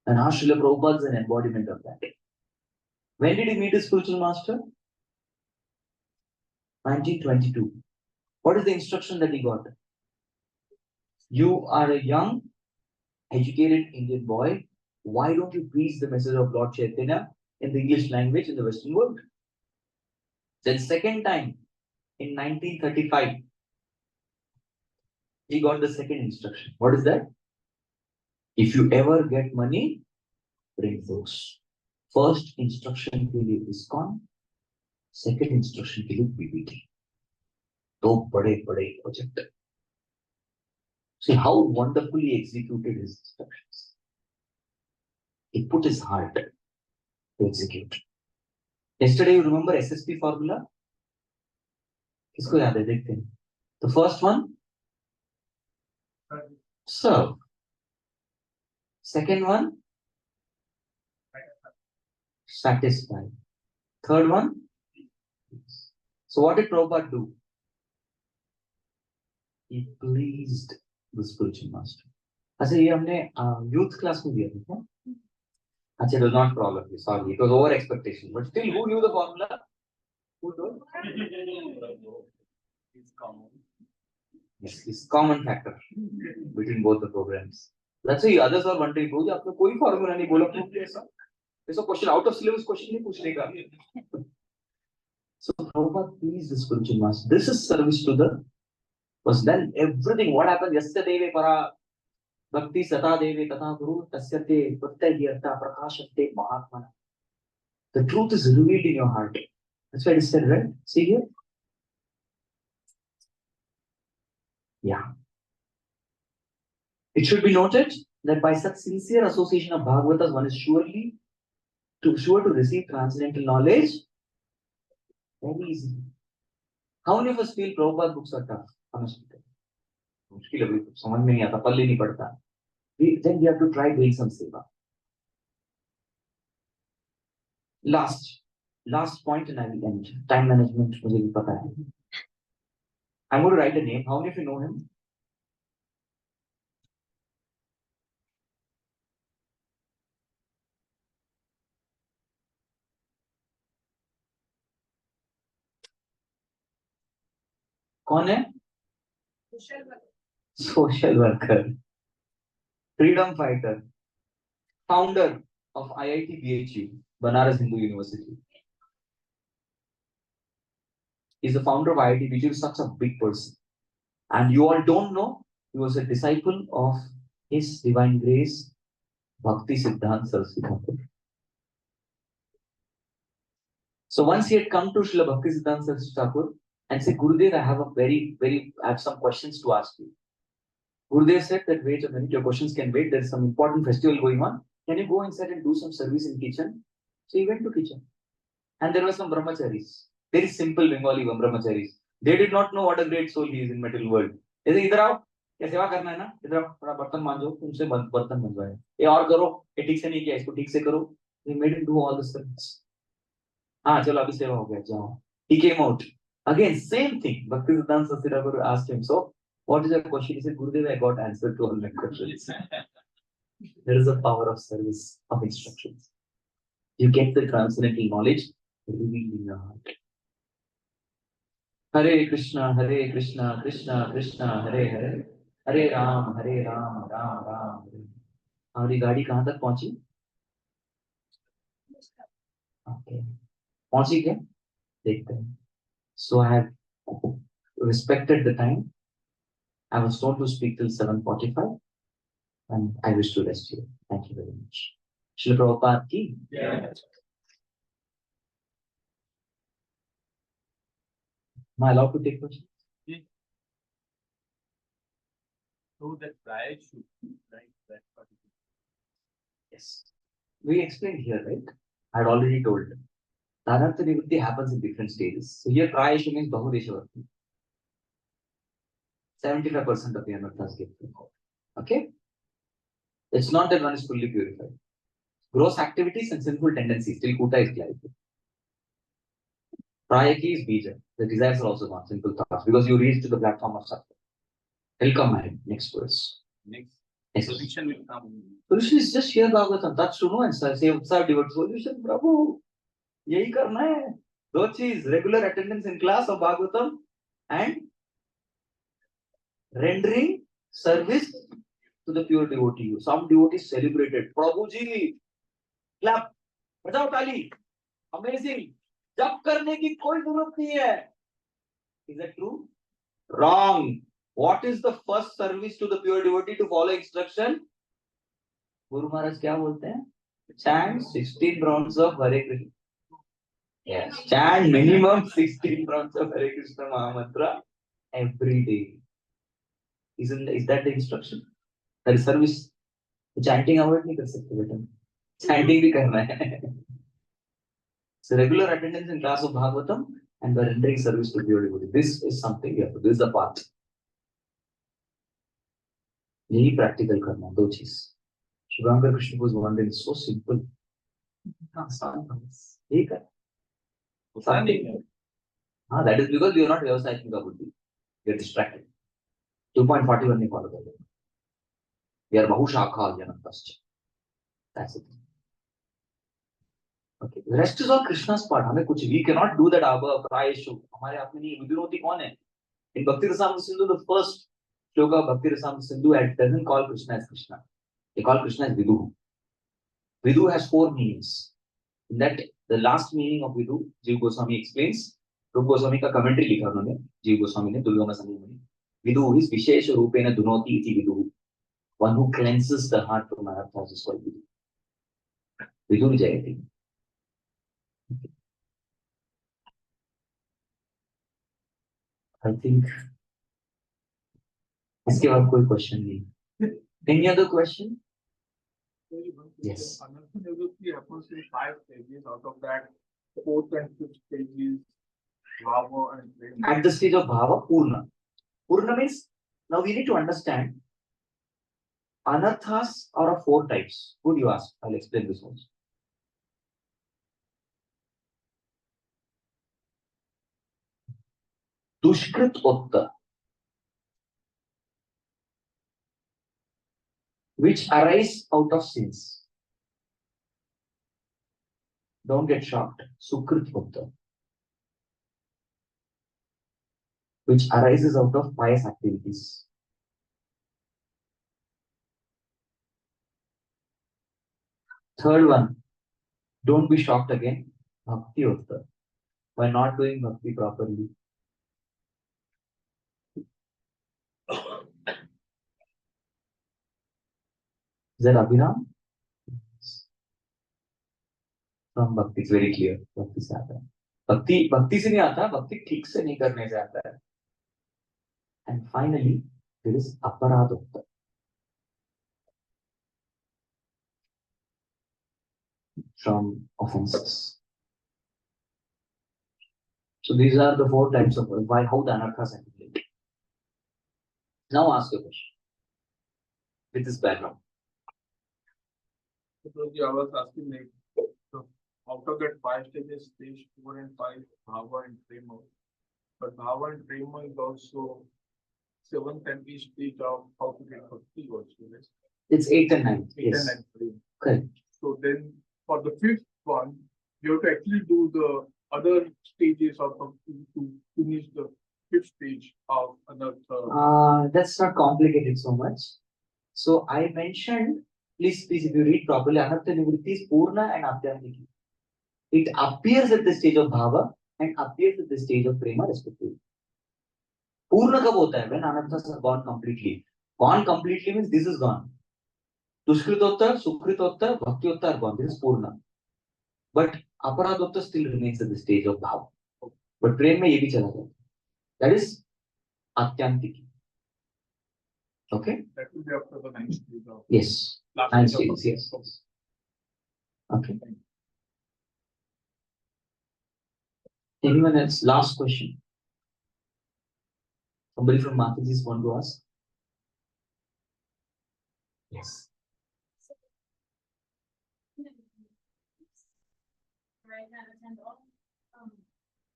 And now Srila Prabhupada is an embodiment of that. When did he meet his spiritual master? 1922. What is the instruction that he got? You are a young, educated Indian boy. Why don't you preach the message of Lord Chaitanya in the English language in the Western world? Then second time, in 1935, he got the second instruction. What is that? If you ever get money, bring those. First instruction ke liye ISKCON, second instruction ke liye PBT. Do bade project. See how wonderfully executed his instructions. He put his heart to execute. Yesterday, you remember SSP formula? Kisko yaad hai? Dekhte hain. The first one, serve. Second one, satisfy. Third one, so what did Prabhupada do? He pleased the spiritual master. अच्छा ये हमने youth class में दिया था क्या? अच्छा, it was not for all of you. Sorry, it was over expectation. But still, who knew the formula? Who knows? It's common. Yes, it's common factor between both the programs. That's why others are wondering, Bro, आपने कोई formula नहीं बोला क्यों ऐसा? ऐसा question out of syllabus question नहीं पूछने का. So Prabhupada pleased the spiritual master. This is service to the. Because then everything, what happened yesterday, para bhakti sata deve tata guru tasyate pratyayarta prakashate mahatmana. The truth is revealed in your heart. That's why it is said, right? See here. Yeah. It should be noted that by such sincere association of Bhagavatas, one is sure to receive transcendental knowledge very easily. How many of us feel Prabhupada books are tough? मुश्किल है, समझ में नहीं आता, पल्ले नहीं पड़ता. Then we have to try doing some seva. Last point and I will end. Time management मुझे भी पता है. I'm going to write a name. How many of you know him? कौन है? Social worker, freedom fighter, founder of IIT BHU, Banaras Hindu University. He's the founder of IIT BHU, such a big person. And you all don't know, he was a disciple of His Divine Grace, Bhakti Siddhanta Saraswati Thakur. So once he had come to Srila Bhakti Siddhanta Saraswati Thakur and said, Gurudev, I have some questions to ask you. Gurudev said that, wait a minute, your questions can wait. There's some important festival going on. Can you go inside and do some service in kitchen? So he went to kitchen. And there were some brahmacharis. Very simple Bengali brahmacharis. They did not know what a great soul he is in material world. They said, इधर आओ, क्या सेवा करना है ना? इधर आओ, थोड़ा बर्तन मांजो, तुमसे बर्तन मंजवाए. ये और करो, ये ठीक से नहीं किया, इसको ठीक से करो. They made him do all the service. हाँ, चलो अभी सेवा हो गया, जाओ. He came out. Again, same thing. Bhaktisiddhanta Saraswati Thakur asked him, so, what is your question? He said, Gurudev, I got answer to all my questions. There is a power of service, of instructions. You get the transcendental knowledge revealed in your heart. Hare Krishna, Krishna Krishna, Hare Hare, Hare Ram, Ram Ram, Hare. हमारी गाड़ी कहाँ तक पहुंची? Okay. पहुंची क्या? देखते हैं. So I have respected the time. I was told to speak till 7:45, and I wish to rest here. Thank you very much. Srila Prabhupada ki. Am I allowed to take questions? So that prior should right that particular. Yes. We explained here, right? I had already told. Tadartha Nivritti happens in different stages. So here Prayeshu means Bahudeshavarti. 75% of the anarthas get through. Okay? It's not that one is fully purified. Gross activities and sinful tendencies, till Kuta is clarified. Prayaki is Bija. The desires are also gone, simple thoughts. Because you reach to the platform of Saptah. He'll come ahead. Next verse. Next Next. solution will come. Solution is just hear Bhagavatam. That's to know and say, serve devote. Solution, Prabhu. Yahi karna hai. दो चीज, regular attendance in class of Bhagavatam and rendering service to the pure devotee. Some devotees celebrated. Prabhu ji, clap, बजाओ ताली, amazing. जब करने की कोई जरूरत नहीं है. Is that true? Wrong. What is the first service to the pure devotee to follow instruction? Guru Maharaj क्या बोलते हैं? Chant 16 rounds of Hare Krishna. Yes, chant minimum 16 rounds of Hare Krishna Mahamantra every day. Is that the instruction? That is service. Chanting avoid नहीं कर सकते बेटा. Chanting भी करना है. So regular attendance in class of Bhagavatam and the rendering service to pure devotee. This is something you have to do. This is the path. यही practical करना, दो चीज. Shubhankar Krishna was wondering, so simple. यही कर. Something. That is because we are not व्यवसायिक का बुद्धि. We are distracted. 2.41 नहीं follow कर. We are Bahushakha Janatascha. That's it. Okay. The rest is all Krishna's part. हमें कुछ, we cannot do that above Prayeshu. हमारे आप में नहीं. विदुनोती कौन है? In Bhakti Rasamrita Sindhu, the first shloka of Bhakti Rasamrita Sindhu doesn't call Krishna as Krishna. They call Krishna as Vidu. Vidu has 4 meanings. In that, the last meaning of Vidu, Jiva Goswami explains. Rupa Goswami का commentary लिखा उन्होंने. Jiva Goswami ने दुर्गम संगम में. Vidu is विशेष रूपेण दुनोति इति विदु. One who cleanses the heart from anarthas is called Vidu. Vidu Jayati. I think इसके बाद कोई question नहीं. Any other question? Yes. Anartha Nivritti happens in 5 stages. Out of that, 4th and 5th stages, Bhava and Prema. At the stage of Bhava, Purna. Purna means, now we need to understand, anarthas are of 4 types. Who do you ask? I'll explain this one. Dushkrit Otta, which arise out of sins. Don't get shocked. Sukrit Otta, which arises out of pious activities. Third one, don't be shocked again. Bhakti Otta, by not doing bhakti properly. Is that Abhiram? From Bhakti, it's very clear. Bhakti से आता है. Bhakti से नहीं आता, Bhakti ठीक से नहीं करने से आता है. And finally, there is Aparadha. from offenses. So these are the 4 types of why how the anarthas accumulate. Now ask a question with this background. Because I was asking like, so out of that 5 stages, stage 4 and 5, Bhava and Prema. But Bhava and Prema is also 7th and 8th stage of how to get bhakti also, right? It's 8th and 9th. 8 Yes. and 9th. Correct. So then for the 5th one, you have to actually do the other stages of bhakti to finish the 5th stage of another. That's not complicated so much. So I mentioned, please, if you read properly, Anartha Nivritti is Purna and Atyantiki. It appears at the stage of Bhava and appears at the stage of Prema respectively. Purna kab hota hai? When Anarthas are gone completely. Gone completely means this is gone. Dushkritottar, Sukritottar, Bhaktiyottar are gone. This is Purna. But Aparadottar still remains at the stage of Bhava. But Prem mein ye bhi chala jata. That is Atyantiki. Okay? That will be after the 9th stage of Yes. last 9 stage of stages, yes. Okay. Anyone else? Last question. Somebody from Mataji's want to ask? Yes. Right hand and all.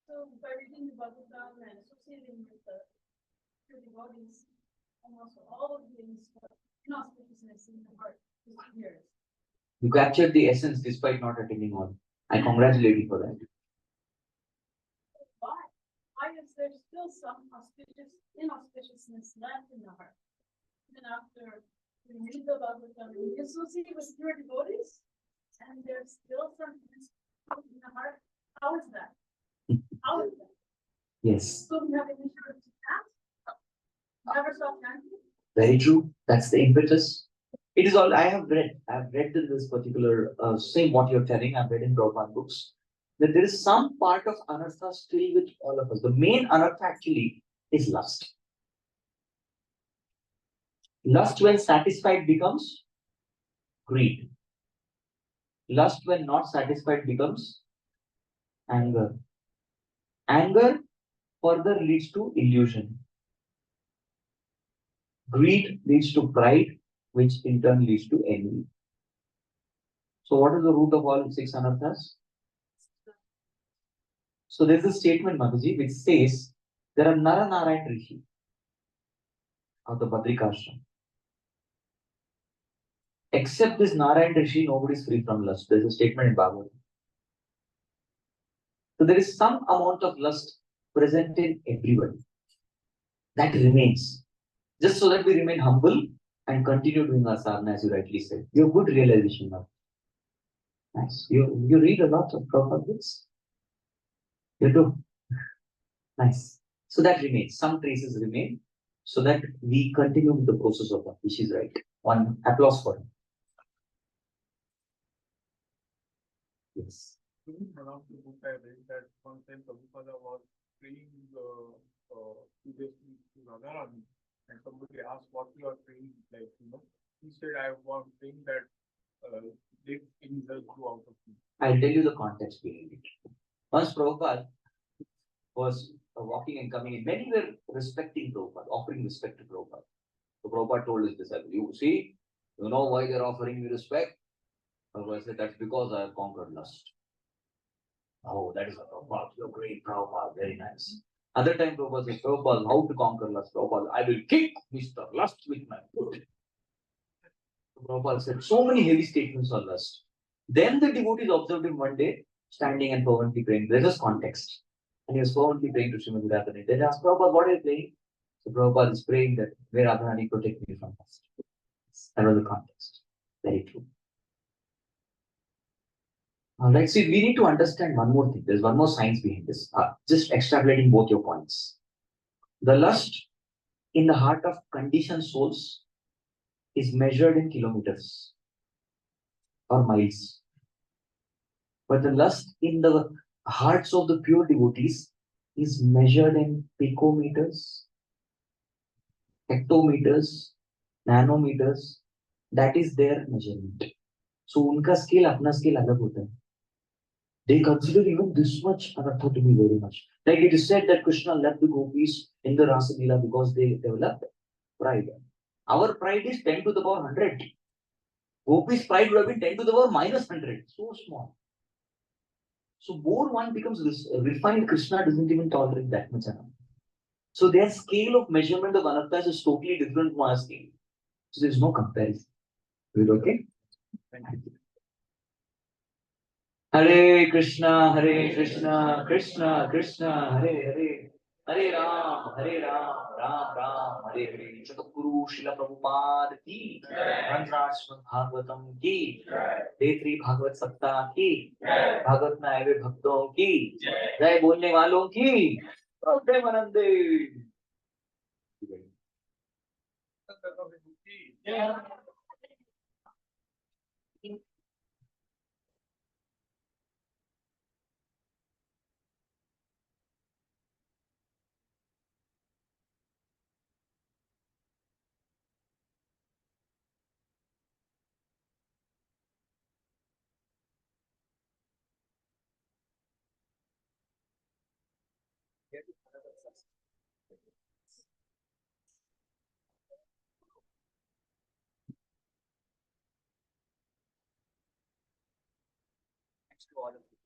So by reading the Bhagavad and associating with the bodies, almost all of the inauspiciousness in the heart disappears. You captured the essence despite not attending all. I congratulate you for that. Why is there still some inauspiciousness left in the heart? Even after we read the Bhagavad we associate with pure devotees, and there's still some in the heart. How is that? How is that? Yes. So we have initiative to that. Never stop chanting. Very true. That's the impetus. It is all I have read. I've read in this particular, same what you're telling, I've read in Prabhupada books, that there is some part of anartha still with all of us. The main anartha actually is lust. Lust when satisfied becomes greed. Lust when not satisfied becomes anger. Anger further leads to illusion. Greed leads to pride, which in turn leads to envy. So what is the root of all 6 anarthas? So there's a statement, Mataji, which says there are Nara Narayan Rishi of the Badrikashram. Except this Narayan Rishi, nobody is free from lust. There's a statement in Bhagavat. So there is some amount of lust present in everybody. That remains. Just so that we remain humble and continue doing our sadhana, as you rightly said. You have good realization now. Nice. You read a lot of Prabhupada books. You do. Nice. So that remains. Some traces remain so that we continue with the process of that, which is right. One applause for him. Yes. One of the book I read that one time Prabhupada was praying previously to Radharani, and somebody asked what you are praying like, he said, I was praying that this angels go out of me. I'll tell you the context behind it. Once Prabhupada was walking and coming in, many were respecting Prabhupada, offering respect to Prabhupada. So Prabhupada told his disciples, you see, you know why they're offering me respect? Prabhupada said, that's because I have conquered lust. Oh, that is a Prabhupada. You're great, Prabhupada. Very nice. Other time Prabhupada said, Prabhupada, how to conquer lust? Prabhupada, I will kick Mr. Lust with my foot. Prabhupada said so many heavy statements on lust. Then the devotees observed him one day, standing and fervently praying. There's just context. And he was fervently praying to Srimati Radharani. Then asked Prabhupada, what are you praying? So Prabhupada is praying that, may Radharani protect me from lust. That was the context. Very true. Alright, so we need to understand one more thing. There's one more science behind this. Just extrapolating both your points. The lust in the heart of conditioned souls is measured in kilometers or miles. But the lust in the hearts of the pure devotees is measured in picometers, hectometers, nanometers. That is their measurement. So उनका scale अपना scale अलग होता है. They consider even this much anartha to be very much. Like it is said that Krishna left the gopis in the Rasa Leela because they developed pride. Our pride is 10 to the power 100. Gopis' pride would have been 10 to the power minus 100. So small. So more one becomes refined, Krishna doesn't even tolerate that much anartha. So their scale of measurement of anarthas is totally different from our scale. So there's no comparison. Is it okay? Hare Krishna, Krishna Krishna, Hare Hare, Hare Ram, Ram Ram, Hare Hare. Jagaguru Srila Prabhupada ki, Ranraj Bhagavatam ki, Day 3 Bhagavat Saptah ki, Bhagavat में आए हुए भक्तों की, जय बोलने वालों की, प्रेमानंदे। Thanks to all of you.